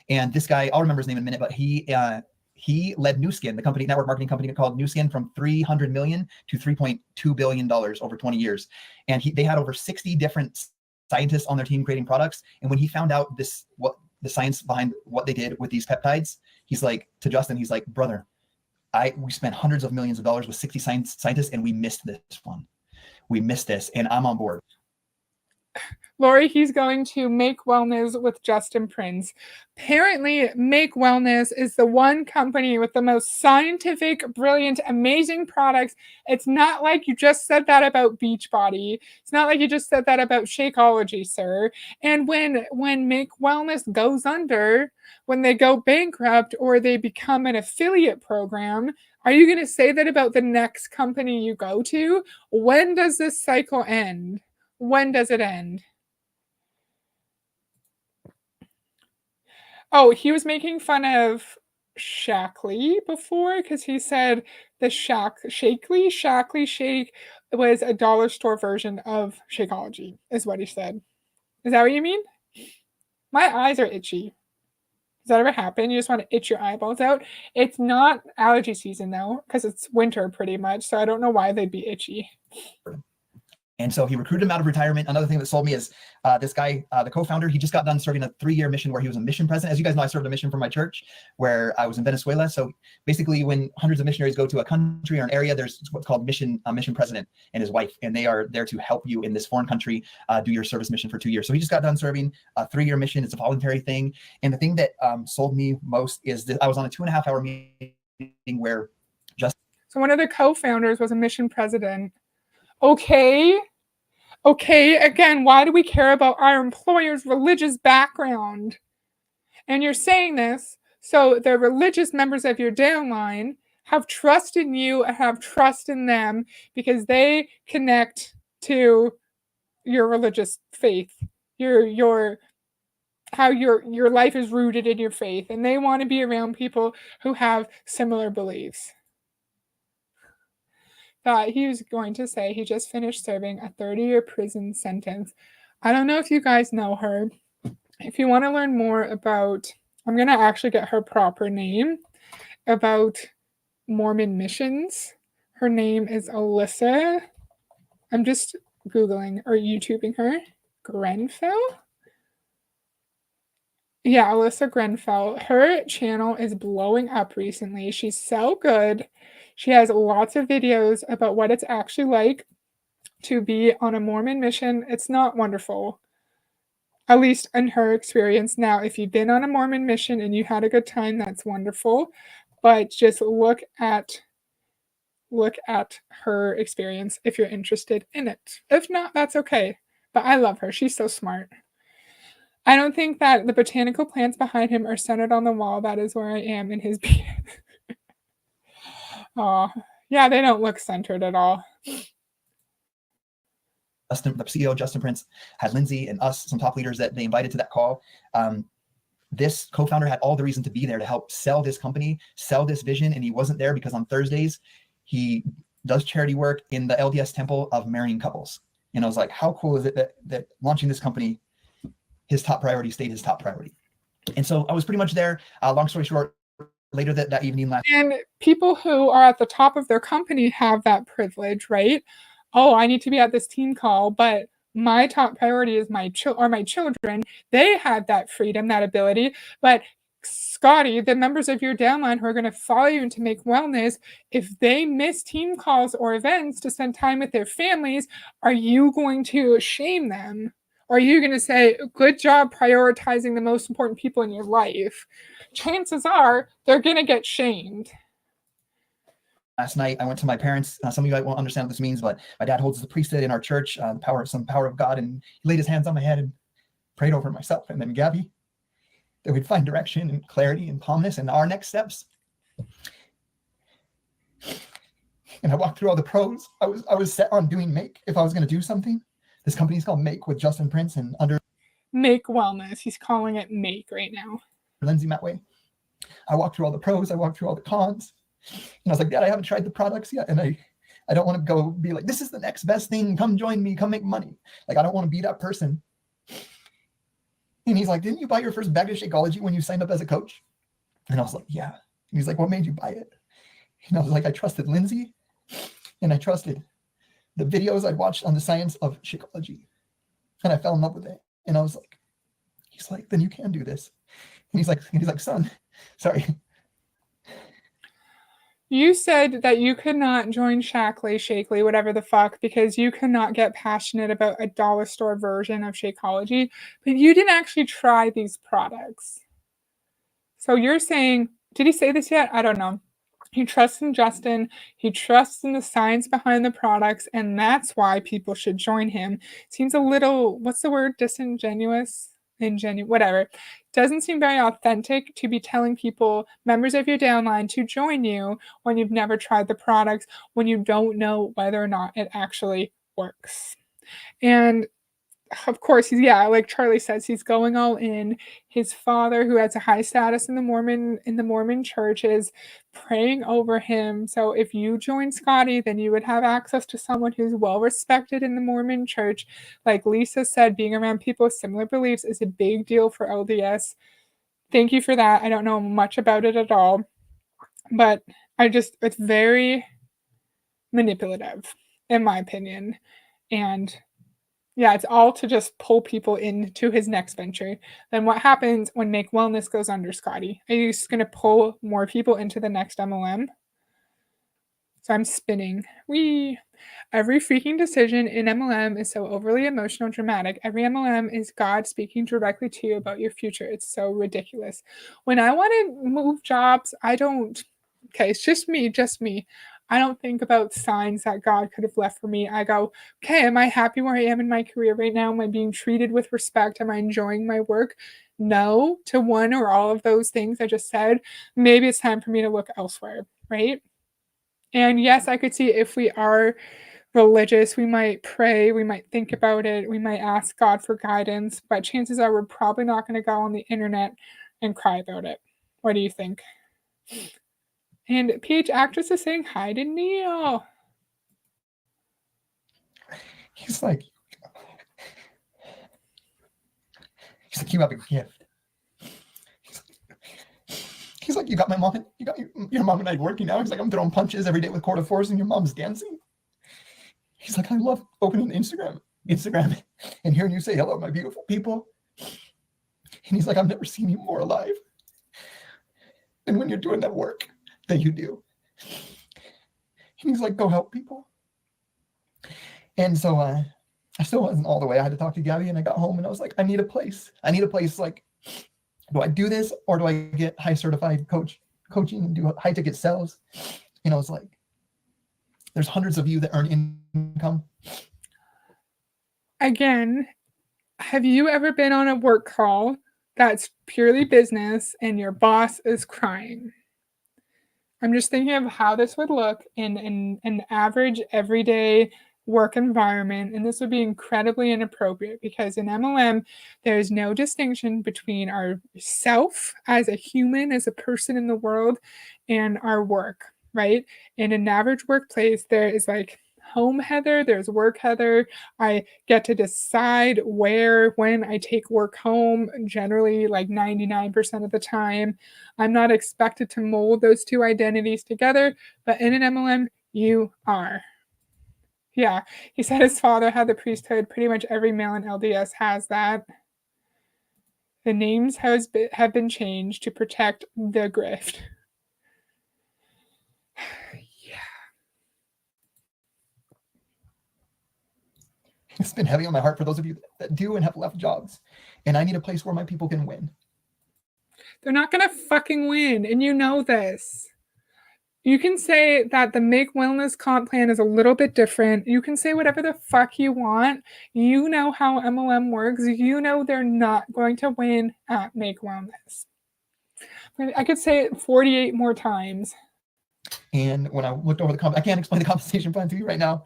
And this guy, I'll remember his name in a minute, but he led Nu Skin, the company, network marketing company called Nu Skin, from $300 million to $3.2 billion over 20 years. And they had over 60 different scientists on their team creating products. And when he found out what the science behind what they did with these peptides, he's like, to Justin, he's like, brother, we spent hundreds of millions of dollars with 60 scientists and we missed this one. We missed this, and I'm on board. Lori, he's going to Make Wellness with Justin Prince. Apparently, Make Wellness is the one company with the most scientific, brilliant, amazing products. It's not like you just said that about Beachbody. It's not like you just said that about Shakeology, sir. And when Make Wellness goes under, when they go bankrupt or they become an affiliate program, are you going to say that about the next company you go to? When does this cycle end? When does it end? Oh, he was making fun of Shaklee before because he said the Shaklee Shake was a dollar store version of Shakeology, is what he said. Is that what you mean? My eyes are itchy. Does that ever happen? You just want to itch your eyeballs out? It's not allergy season though, because it's winter pretty much, so I don't know why they'd be itchy. And so he recruited him out of retirement. Another thing that sold me is this guy, the co-founder, he just got done serving a 3-year mission where he was a mission president. As you guys know, I served a mission for my church where I was in Venezuela. So basically when hundreds of missionaries go to a country or an area, there's what's called mission president and his wife, and they are there to help you in this foreign country do your service mission for 2 years. So he just got done serving a 3-year mission. It's a voluntary thing. And the thing that sold me most is that I was on a 2.5-hour meeting where so one of the co-founders was a mission president. Okay, again, why do we care about our employer's religious background? And you're saying this so the religious members of your downline have trust in you and have trust in them because they connect to your religious faith, how your life is rooted in your faith, and they want to be around people who have similar beliefs. Thought he was going to say he just finished serving a 30-year prison sentence. I don't know if you guys know her. If you want to learn more about, I'm going to actually get her proper name, about Mormon missions. Her name is Alyssa. I'm just Googling or YouTubing her. Grenfell? Yeah, Alyssa Grenfell. Her channel is blowing up recently. She's so good. She has lots of videos about what it's actually like to be on a Mormon mission. It's not wonderful, at least in her experience. Now, if you've been on a Mormon mission and you had a good time, that's wonderful. But just look at her experience if you're interested in it. If not, that's okay. But I love her. She's so smart. I don't think that the botanical plants behind him are centered on the wall. That is where I am in his beard. Oh, Yeah, they don't look centered at all. The CEO, Justin Prince, had Lindsay and us, some top leaders that they invited to that call. This co-founder had all the reason to be there to help sell this company, sell this vision. And he wasn't there because on Thursdays, he does charity work in the LDS Temple of Marrying Couples. And I was like, how cool is it that launching this company, his top priority stayed his top priority. And so I was pretty much there. Long story short, later that evening. And people who are at the top of their company have that privilege, right? Oh, I need to be at this team call, but my top priority is my children. They had that freedom, that ability. But Scotty, the members of your downline who are going to follow you into Make Wellness, if they miss team calls or events to spend time with their families, are you going to shame them? Or are you going to say, good job prioritizing the most important people in your life? Chances are they're going to get shamed. Last night, I went to my parents. Some of you won't understand what this means, but my dad holds the priesthood in our church, some power of God, and he laid his hands on my head and prayed over myself and then Gabby, that we'd find direction and clarity and calmness and our next steps. And I walked through all the pros. I was set on doing Make. If I was going to do something, this company is called Make with Justin Prince and under Make Wellness. He's calling it Make right now. Lindsay Matway. I walked through all the pros. I walked through all the cons. And I was like, Dad, I haven't tried the products yet. And I don't want to go be like, this is the next best thing. Come join me. Come make money. Like, I don't want to be that person. And he's like, didn't you buy your first bag of Shakeology when you signed up as a coach? And I was like, yeah. And he's like, what made you buy it? And I was like, I trusted Lindsay and I trusted the videos I'd watched on the science of Shakeology. And I fell in love with it. And I was like, he's like, then you can do this. And he's like, son, sorry. You said that you could not join Shakely, whatever the fuck, because you could not get passionate about a dollar store version of Shakeology, but you didn't actually try these products. So you're saying, did he say this yet? I don't know. He trusts in Justin. He trusts in the science behind the products, and that's why people should join him. Seems a little, what's the word? Disingenuous? Whatever. Doesn't seem very authentic to be telling people, members of your downline, to join you when you've never tried the products, when you don't know whether or not it actually works. And of course, like Charlie says, he's going all in. His father, who has a high status in the Mormon church, is praying over him. So if you join Scotty, then you would have access to someone who's well respected in the Mormon church. Like Lisa said, being around people with similar beliefs is a big deal for LDS. Thank you for that. I don't know much about it at all, but it's very manipulative, in my opinion. And yeah, it's all to just pull people into his next venture. Then what happens when Make Wellness goes under, Scotty? Are you just going to pull more people into the next MLM? So I'm spinning. Every freaking decision in MLM is so overly emotional, dramatic. Every MLM is God speaking directly to you about your future. It's so ridiculous. When I want to move jobs, it's just me. I don't think about signs that God could have left for me. I go, okay, am I happy where I am in my career right now? Am I being treated with respect? Am I enjoying my work? No to one or all of those things I just said. Maybe it's time for me to look elsewhere, right? And yes, I could see if we are religious, we might pray, we might think about it, we might ask God for guidance, but chances are we're probably not going to go on the internet and cry about it. What do you think? And PH Actress is saying hi to Neil. He's like, you have a gift. He's like, you got my mom, you got your mom and I working now. He's like, I'm throwing punches every day with quarter fours and your mom's dancing. He's like, I love opening Instagram and hearing you say hello, my beautiful people. And he's like, I've never seen you more alive than when you're doing that work that you do. And he's like, go help people. And so I still wasn't all the way. I had to talk to Gabby and I got home and I was like, I need a place. Like, do I do this or do I get high certified coaching and do high ticket sales? It's like, there's hundreds of you that earn income. Again, have you ever been on a work call that's purely business and your boss is crying? I'm just thinking of how this would look in an average everyday work environment, and this would be incredibly inappropriate because in MLM, there is no distinction between our self as a human, as a person in the world, and our work, right? In an average workplace, there is like home Heather, there's work Heather. I get to decide where, when I take work home, generally like 99% of the time. I'm not expected to mold those two identities together, but in an MLM, you are. Yeah, he said his father had the priesthood. Pretty much every male in LDS has that. The names have been changed to protect the grift. Yeah. It's been heavy on my heart for those of you that do and have left jobs. And I need a place where my people can win. They're not gonna fucking win, and you know this. You can say that the Make Wellness comp plan is a little bit different. You can say whatever the fuck you want. You know how MLM works. You know they're not going to win at Make Wellness. I could say it 48 more times. And when I looked over I can't explain the compensation plan to you right now.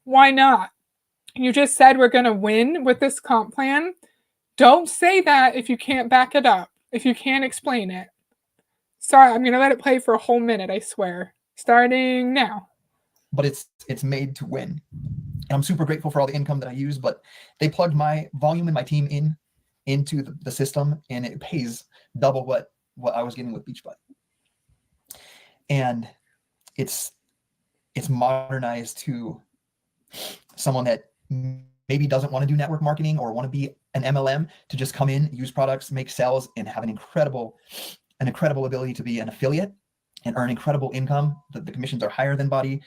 Why not? You just said we're going to win with this comp plan. Don't say that if you can't back it up, if you can't explain it. Sorry, I'm going to let it play for a whole minute, I swear. Starting now. But it's made to win. And I'm super grateful for all the income that I use, but they plugged my volume and my team into the system, and it pays double what I was getting with Beachbody. And it's modernized to someone that maybe doesn't want to do network marketing or want to be an MLM, to just come in, use products, make sales, and have an incredible ability to be an affiliate and earn incredible income. The commissions are higher than Body,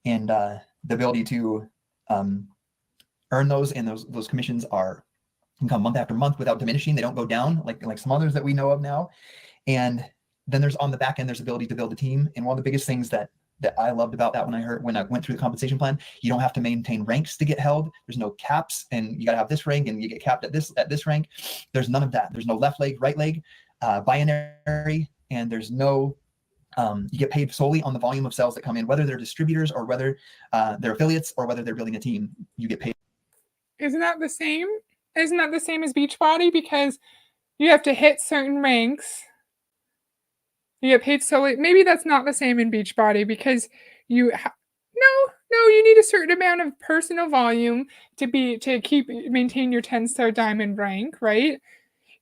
and the ability to earn those, and those commissions can come month after month without diminishing. They don't go down like some others that we know of now. And then there's on the back end, there's ability to build a team. And one of the biggest things that I loved about that when I went through the compensation plan, you don't have to maintain ranks to get held. There's no caps, and you got to have this rank and you get capped at this rank. There's none of that. There's no left leg, right leg, binary, and there's no you get paid solely on the volume of sales that come in, whether they're distributors or whether they're affiliates or whether they're building a team. You get paid. Isn't that the same? Isn't that the same as Beachbody? Because you have to hit certain ranks. You get paid solely. Maybe that's not the same in Beachbody because you you need a certain amount of personal volume to maintain your 10-star diamond rank, right?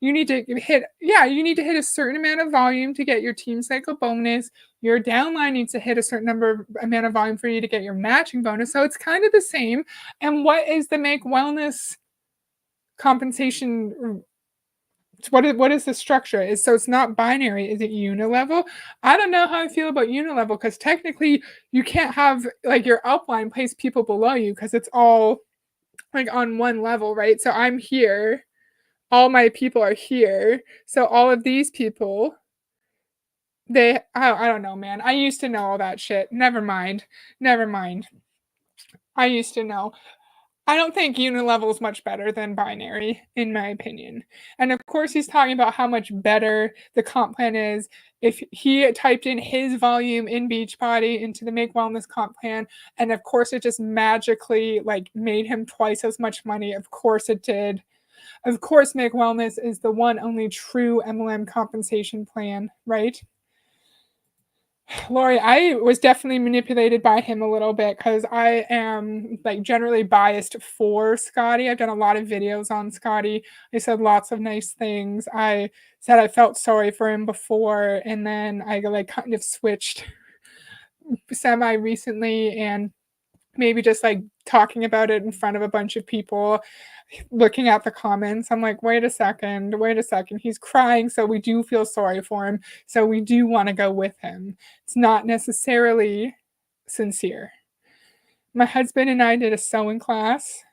You need to hit a certain amount of volume to get your team cycle bonus. Your downline needs to hit a certain amount of volume for you to get your matching bonus. So it's kind of the same. And what is the Make Wellness compensation? What is the structure? So it's not binary. Is it unilevel? I don't know how I feel about unilevel because technically you can't have like your upline place people below you because it's all like on one level, right? So I'm here. All my people are here. So all of these people, I don't know, man. I used to know all that shit. Never mind. I used to know. I don't think unilevel is much better than binary, in my opinion. And of course, he's talking about how much better the comp plan is. If he typed in his volume in Beachbody into the Make Wellness comp plan, and of course, it just magically like made him twice as much money. Of course, it did. Of course, Make Wellness is the one only true MLM compensation plan, right? Lori, I was definitely manipulated by him a little bit because I am like generally biased for Scotty. I've done a lot of videos on Scotty. I said lots of nice things. I said I felt sorry for him before, and then I like kind of switched semi recently, and maybe just like talking about it in front of a bunch of people, looking at the comments, I'm like, wait a second, he's crying, so we do feel sorry for him, so we do want to go with him. It's not necessarily sincere. My husband and I did a sewing class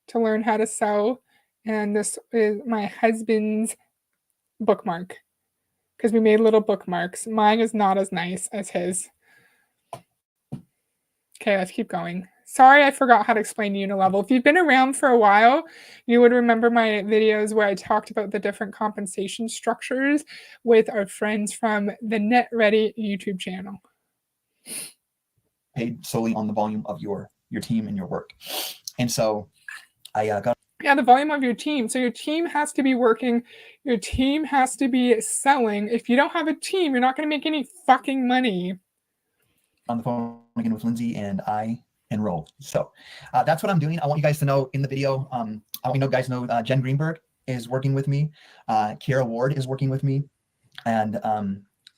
to learn how to sew, and this is my husband's bookmark because we made little bookmarks. Mine is not as nice as his. Okay, let's keep going. Sorry, I forgot how to explain Unilevel. If you've been around for a while, you would remember my videos where I talked about the different compensation structures with our friends from the NetReady YouTube channel. Paid solely on the volume of your team and your work. And so I got the volume of your team. So your team has to be working. Your team has to be selling. If you don't have a team, you're not going to make any fucking money. On the phone again with Lindsay, and I enrolled. So that's what I'm doing. I want you guys to know in the video, I want you guys know Jen Greenberg is working with me. Kiera Ward is working with me. And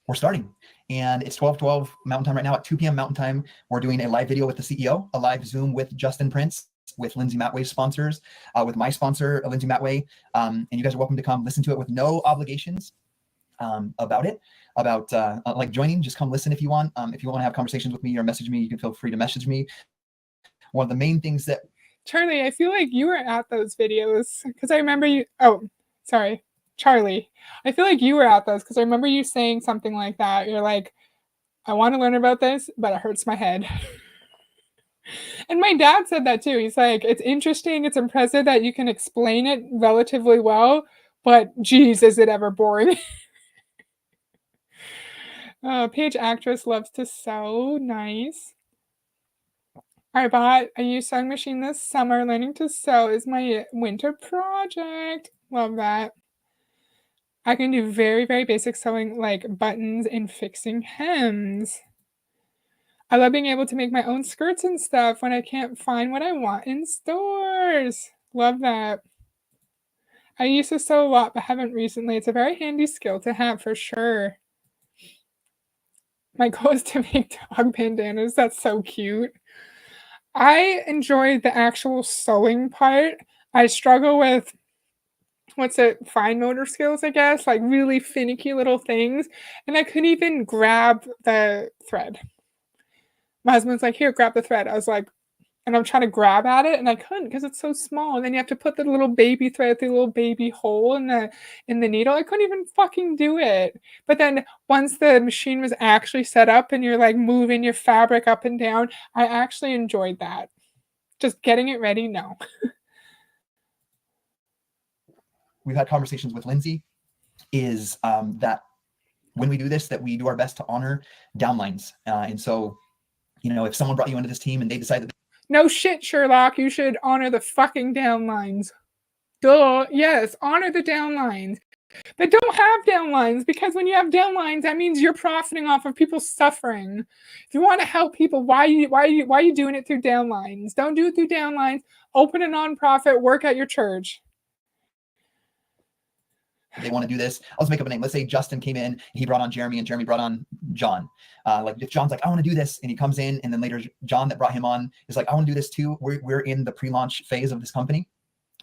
we're starting. And it's 12:12 Mountain Time right now. At 2 p.m. Mountain Time, we're doing a live video with the CEO, a live Zoom with Justin Prince, with Lindsay Matway's sponsors, with my sponsor, Lindsay Matway. And you guys are welcome to come listen to it with no obligations about it, about like joining. Just come listen if you want. If you want to have conversations with me or message me, you can feel free to message me. One of the main things that Charlie, I feel like you were at those videos because I remember you. Oh, sorry, Charlie. I feel like you were at those because I remember you saying something like that. You're like, I want to learn about this, but it hurts my head. And my dad said that too. He's like, it's interesting, it's impressive that you can explain it relatively well, but geez, is it ever boring? Paige actress loves to sew. Nice. I bought a used sewing machine this summer. Learning to sew is my winter project. Love that. I can do very, very basic sewing like buttons and fixing hems. I love being able to make my own skirts and stuff when I can't find what I want in stores. Love that. I used to sew a lot, but haven't recently. It's a very handy skill to have for sure. My goal is to make dog bandanas. That's so cute. I enjoy the actual sewing part. I struggle with fine motor skills, I guess, like really finicky little things. And I couldn't even grab the thread. My husband's like, here, grab the thread. I was like, and I'm trying to grab at it and I couldn't because it's so small. And then you have to put the little baby thread, the little baby hole in the needle. I couldn't even fucking do it. But then once the machine was actually set up and you're like moving your fabric up and down, I actually enjoyed that. Just getting it ready, no. We've had conversations with Lindsay is that when we do this, that we do our best to honor downlines. And so, if someone brought you into this team and they decide that no shit, Sherlock, you should honor the fucking downlines. Duh, yes, honor the downlines. But don't have downlines, because when you have downlines, that means you're profiting off of people suffering. If you want to help people, why are you doing it through downlines? Don't do it through downlines. Open a nonprofit, work at your church. they want to do this. I'll just make up a name. Let's say Justin came in, he brought on Jeremy, and Jeremy brought on John. Like if John's like, I want to do this, and he comes in, and then later John that brought him on is like, I want to do this too. We're in the pre-launch phase of this company.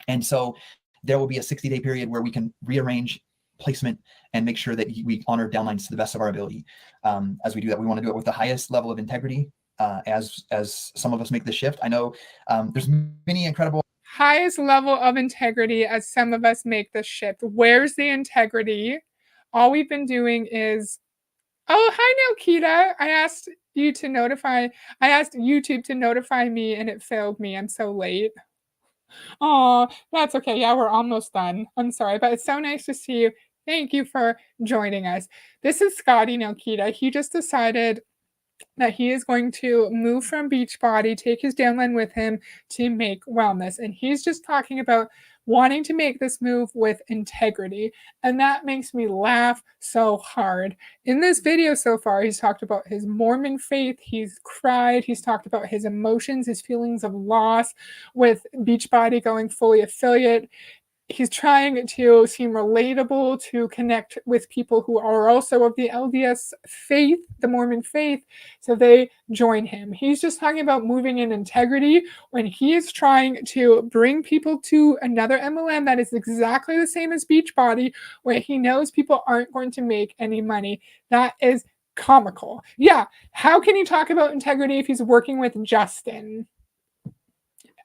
And so there will be a 60-day period where we can rearrange placement and make sure that we honor downlines to the best of our ability. As we do that, we want to do it with the highest level of integrity. As some of us make the shift, I know there's many incredible highest level of integrity as some of us make the shift. Where's the integrity? All we've been doing is, oh, hi, Nilkita. I asked YouTube to notify me and it failed me. I'm so late. Oh, that's okay. Yeah, we're almost done. I'm sorry, but it's so nice to see you. Thank you for joining us. This is Scotty Nilkita. He just decided that he is going to move from Beachbody, take his downline with him to Make Wellness. And he's just talking about wanting to make this move with integrity. And that makes me laugh so hard. In this video so far, he's talked about his Mormon faith. He's cried. He's talked about his emotions, his feelings of loss with Beachbody going fully affiliate. He's trying to seem relatable, to connect with people who are also of the LDS faith, the Mormon faith, so they join him. He's just talking about moving in integrity when he is trying to bring people to another MLM that is exactly the same as Beachbody, where he knows people aren't going to make any money. That is comical. Yeah, how can he talk about integrity if he's working with Justin?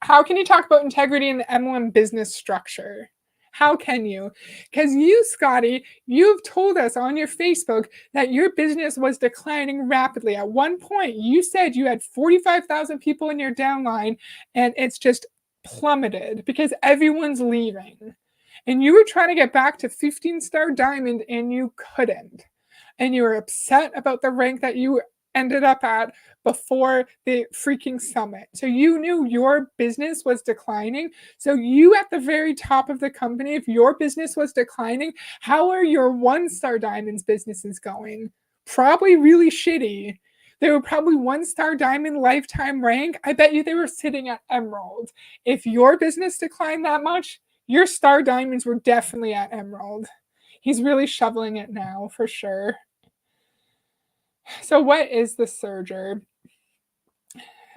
How can you talk about integrity in the MLM business structure? How can you? Because you, Scotty, you've told us on your Facebook that your business was declining rapidly. At one point, you said you had 45,000 people in your downline, and it's just plummeted because everyone's leaving. And you were trying to get back to 15-star diamond, and you couldn't. And you were upset about the rank that you ended up at before the freaking summit. So you knew your business was declining. So you at the very top of the company, if your business was declining, how are your 1-star diamonds businesses going? Probably really shitty. They were probably 1-star diamond lifetime rank. I bet you they were sitting at emerald. If your business declined that much, your star diamonds were definitely at emerald. He's really shoveling it now for sure. So what is the serger?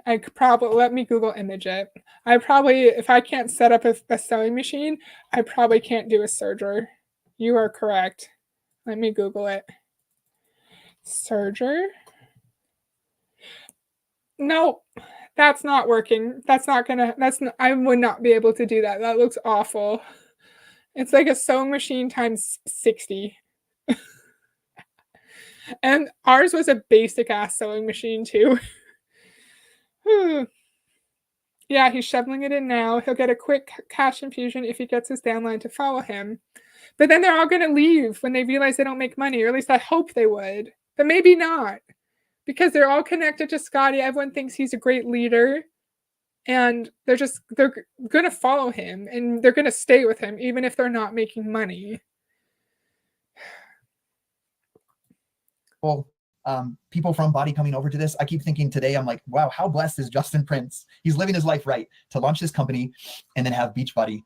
I could probably, let me Google image it. I probably, if I can't set up a sewing machine, I probably can't do a serger. You are correct. Let me Google it. Serger. No, that's not working. That's not gonna, I would not be able to do that. That looks awful. It's like a sewing machine times 60. And ours was a basic ass sewing machine too. Yeah, he's shoveling it in now. He'll get a quick cash infusion if he gets his downline to follow him. But then they're all going to leave when they realize they don't make money, or at least I hope they would. But maybe not, because they're all connected to Scotty. Everyone thinks he's a great leader, and they're going to follow him, and they're going to stay with him, even if they're not making money. Well, people from Body coming over to this, I keep thinking today, I'm like, wow, how blessed is Justin Prince? He's living his life right to launch this company and then have Beachbody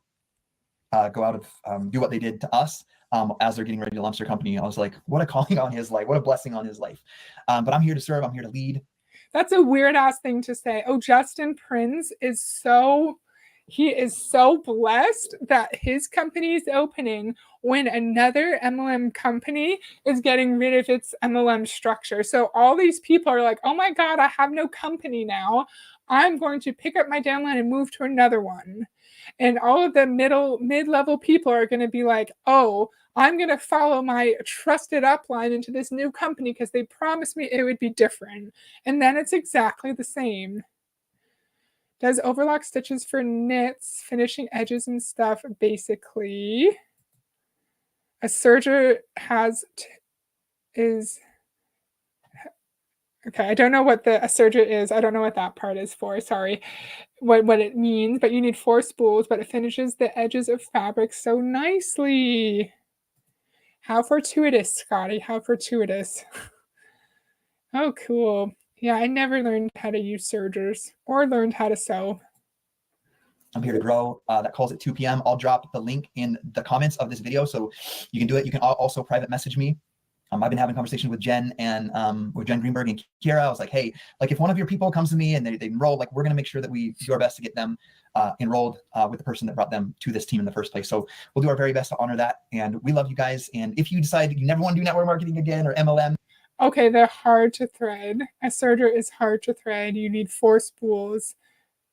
go out of do what they did to us as they're getting ready to launch their company. I was like, what a calling on his life, what a blessing on his life. But I'm here to serve, I'm here to lead. That's a weird ass thing to say. Oh, Justin Prince is so blessed that his company is opening when another MLM company is getting rid of its MLM structure. So all these people are like, oh my God, I have no company now. I'm going to pick up my downline and move to another one. And all of the mid-level people are going to be like, oh, I'm going to follow my trusted upline into this new company because they promised me it would be different. And then it's exactly the same. Does overlock stitches for knits, finishing edges and stuff, basically. A serger is... Okay, I don't know what a serger is. I don't know what that part is for. Sorry, what it means. But you need 4 spools, but it finishes the edges of fabric so nicely. How fortuitous, Scotty. How fortuitous. Oh, cool. Yeah, I never learned how to use sergers or learned how to sew. I'm here to grow. That calls at 2 p.m. I'll drop the link in the comments of this video so you can do it. You can also private message me. I've been having conversations with Jen and with Jen Greenberg and Kira. I was like, hey, like if one of your people comes to me and they enroll, like we're going to make sure that we do our best to get them enrolled with the person that brought them to this team in the first place. So we'll do our very best to honor that. And we love you guys. And if you decide you never want to do network marketing again or MLM. Okay, they're hard to thread. A serger is hard to thread. You need 4 spools.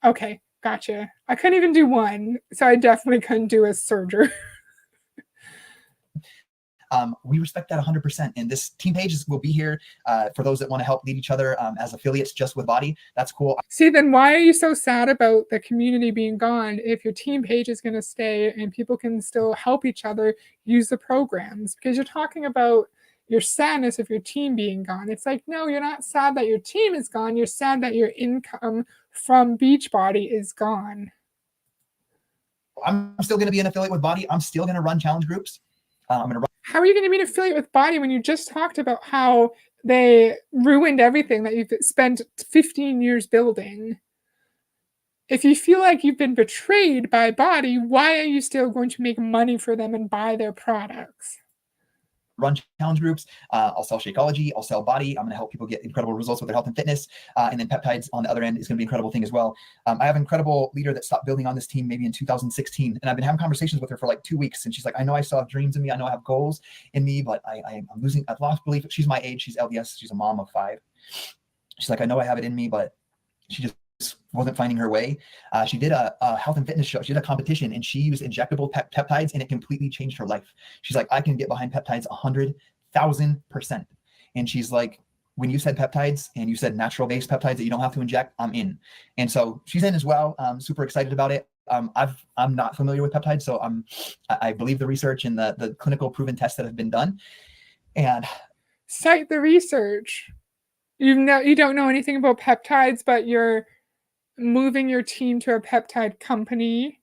Okay, gotcha. I couldn't even do 1, so I definitely couldn't do a serger. We respect that 100%. And this team page will be here for those that want to help lead each other as affiliates just with Body. That's cool. See, then why are you so sad about the community being gone if your team page is going to stay and people can still help each other use the programs? Because you're talking about your sadness of your team being gone. It's like, no, you're not sad that your team is gone. You're sad that your income from Beachbody is gone. I'm still going to be an affiliate with Body. I'm still going to run challenge groups. I'm going to run. How are you going to be an affiliate with Body when you just talked about how they ruined everything that you've spent 15 years building? If you feel like you've been betrayed by Body, why are you still going to make money for them and buy their products? Run challenge groups. I'll sell Shakeology. I'll sell Body. I'm going to help people get incredible results with their health and fitness. And then peptides on the other end is going to be an incredible thing as well. I have an incredible leader that stopped building on this team maybe in 2016. And I've been having conversations with her for like 2 weeks. And she's like, I know I still have dreams in me. I know I have goals in me, but I've lost belief. She's my age. She's LDS. She's a mom of 5. She's like, I know I have it in me, but she just wasn't finding her way. She did a health and fitness show. She did a competition and she used injectable peptides and it completely changed her life. She's like, I can get behind peptides 100,000%. And she's like, when you said peptides and you said natural based peptides that you don't have to inject, I'm in. And so she's in as well. I'm super excited about it. I'm not familiar with peptides, so I believe the research and the clinical proven tests that have been done. And cite the research. You don't know anything about peptides, but you're moving your team to a peptide company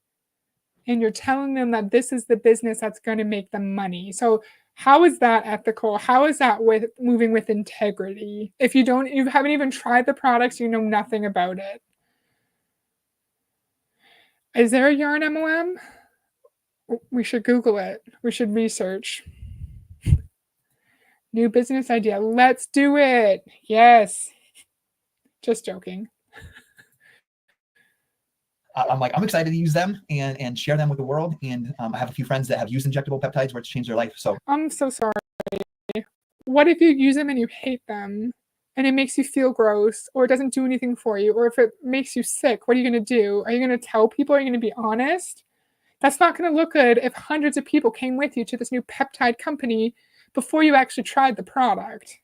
and you're telling them that this is the business that's going to make them money. So how is that ethical? How is that with moving with integrity? If you haven't even tried the products, you know nothing about it. Is there a yarn MLM? We should Google it. We should research. New business idea. Let's do it. Yes. Just joking. I'm excited to use them and share them with the world. And I have a few friends that have used injectable peptides where it's changed their life. So I'm so sorry. What if you use them and you hate them and it makes you feel gross or it doesn't do anything for you? Or if it makes you sick, what are you going to do? Are you going to tell people? Are you going to be honest? That's not going to look good if hundreds of people came with you to this new peptide company before you actually tried the product.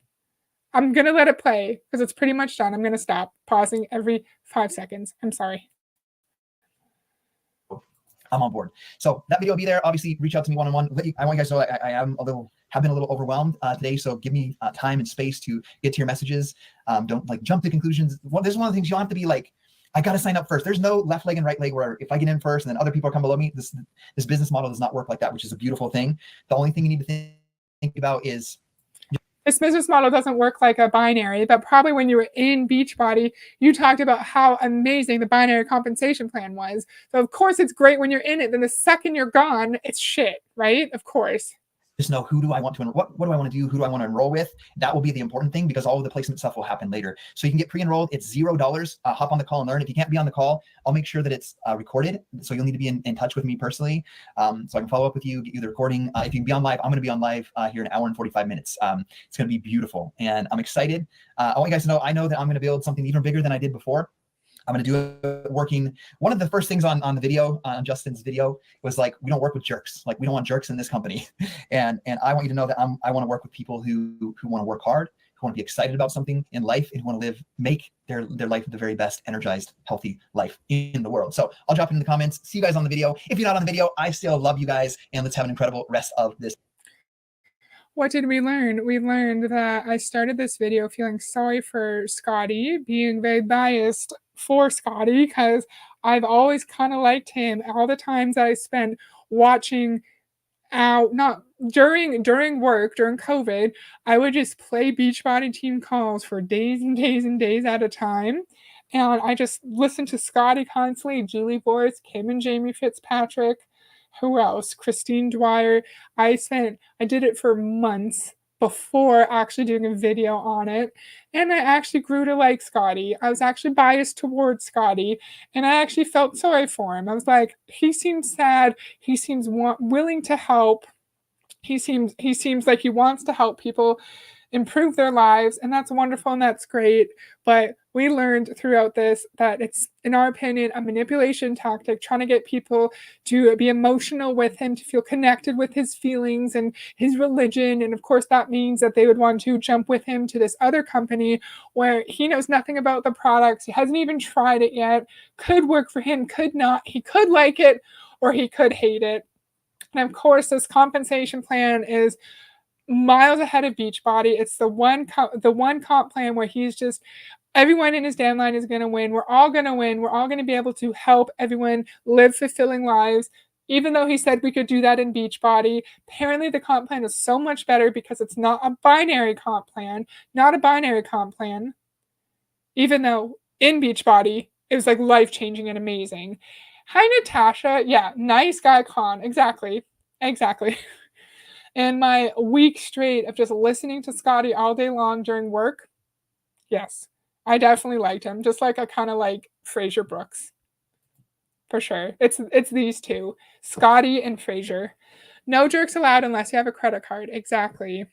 I'm going to let it play because it's pretty much done. I'm going to stop pausing every 5 seconds. I'm sorry. I'm on board. So that video will be there. Obviously, reach out to me one-on-one. I want you guys to know I have been a little overwhelmed today. So give me time and space to get to your messages. Don't jump to conclusions. This is one of the things you don't have to be like, I got to sign up first. There's no left leg and right leg where if I get in first and then other people come below me, this business model does not work like that, which is a beautiful thing. The only thing you need to think about is this business model doesn't work like a binary, but probably when you were in Beachbody, you talked about how amazing the binary compensation plan was. So of course it's great when you're in it. Then the second you're gone, it's shit, right? Of course. Just know who do I want to what do I want to do? Who do I want to enroll with? That will be the important thing because all of the placement stuff will happen later. So you can get pre-enrolled. It's $0. Hop on the call and learn. If you can't be on the call, I'll make sure that it's recorded. So you'll need to be in touch with me personally. So I can follow up with you, get you the recording. If you can be on live, I'm going to be on live here in an hour and 45 minutes. It's going to be beautiful and I'm excited. I want you guys to know, I know that I'm going to build something even bigger than I did before. I'm going to do it working. One of the first things on the video, on Justin's video, was like, we don't work with jerks. Like, we don't want jerks in this company. And I want you to know that I want to work with people who want to work hard, who want to be excited about something in life, and who want to make their life the very best, energized, healthy life in the world. So I'll drop it in the comments. See you guys on the video. If you're not on the video, I still love you guys. And let's have an incredible rest of this. What did we learn? We learned that I started this video feeling sorry for Scotty, being very biased for Scotty because I've always kind of liked him. All the times that I spent watching out, not during work, during COVID, I would just play Beachbody team calls for days and days and days at a time. And I just listened to Scotty constantly, Julie Boyce, Kim and Jamie Fitzpatrick. Who else? Christine Dwyer. I did it for months before actually doing a video on it. And I actually grew to like Scotty. I was actually biased towards Scotty. And I actually felt sorry for him. I was like, he seems sad. He seems willing to help. He seems like he wants to help people improve their lives, and that's wonderful and that's great. But we learned throughout this that it's, in our opinion, a manipulation tactic, trying to get people to be emotional with him, to feel connected with his feelings and his religion. And of course, that means that they would want to jump with him to this other company where he knows nothing about the products. He hasn't even tried it yet. Could work for him, could not. He could like it or he could hate it. And of course, this compensation plan is miles ahead of Beachbody. It's the one comp plan where he's just, everyone in his downline is going to win. We're all going to win. We're all going to be able to help everyone live fulfilling lives. Even though he said we could do that in Beachbody, apparently the comp plan is so much better because it's not a binary comp plan, even though in Beachbody it was like life-changing and amazing. Hi, Natasha. Yeah, nice guy con. Exactly. And my week straight of just listening to Scotty all day long during work, yes, I definitely liked him. Just like I kind of like Fraser Brooks. For sure. It's these two, Scotty and Fraser. No jerks allowed unless you have a credit card. Exactly.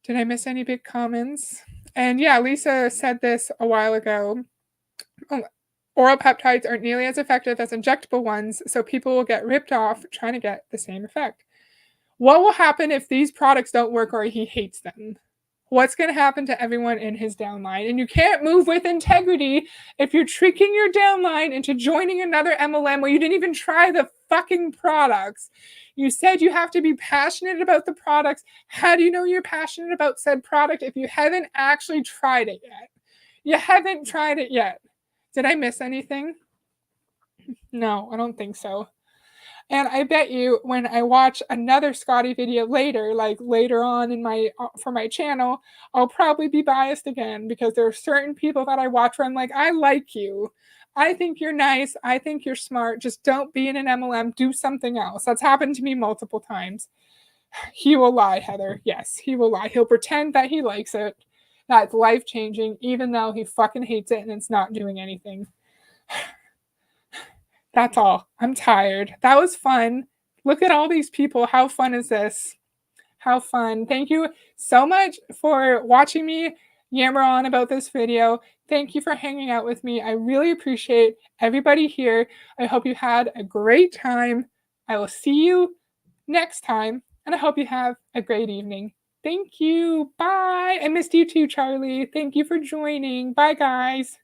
Did I miss any big comments? And yeah, Lisa said this a while ago. Oral peptides aren't nearly as effective as injectable ones, so people will get ripped off trying to get the same effect. What will happen if these products don't work or he hates them? What's going to happen to everyone in his downline? And you can't move with integrity if you're tricking your downline into joining another MLM where you didn't even try the fucking products. You said you have to be passionate about the products. How do you know you're passionate about said product if you haven't actually tried it yet? You haven't tried it yet. Did I miss anything? No, I don't think so. And I bet you when I watch another Scotty video later, like later on in my for my channel, I'll probably be biased again because there are certain people that I watch where I'm like, I like you. I think you're nice. I think you're smart. Just don't be in an MLM. Do something else. That's happened to me multiple times. He will lie, Heather. Yes, he will lie. He'll pretend that he likes it. That's life changing, even though he fucking hates it and it's not doing anything. That's all. I'm tired. That was fun. Look at all these people. How fun is this? How fun. Thank you so much for watching me yammer on about this video. Thank you for hanging out with me. I really appreciate everybody here. I hope you had a great time. I will see you next time, and I hope you have a great evening. Thank you. Bye. I missed you too, Charlie. Thank you for joining. Bye, guys.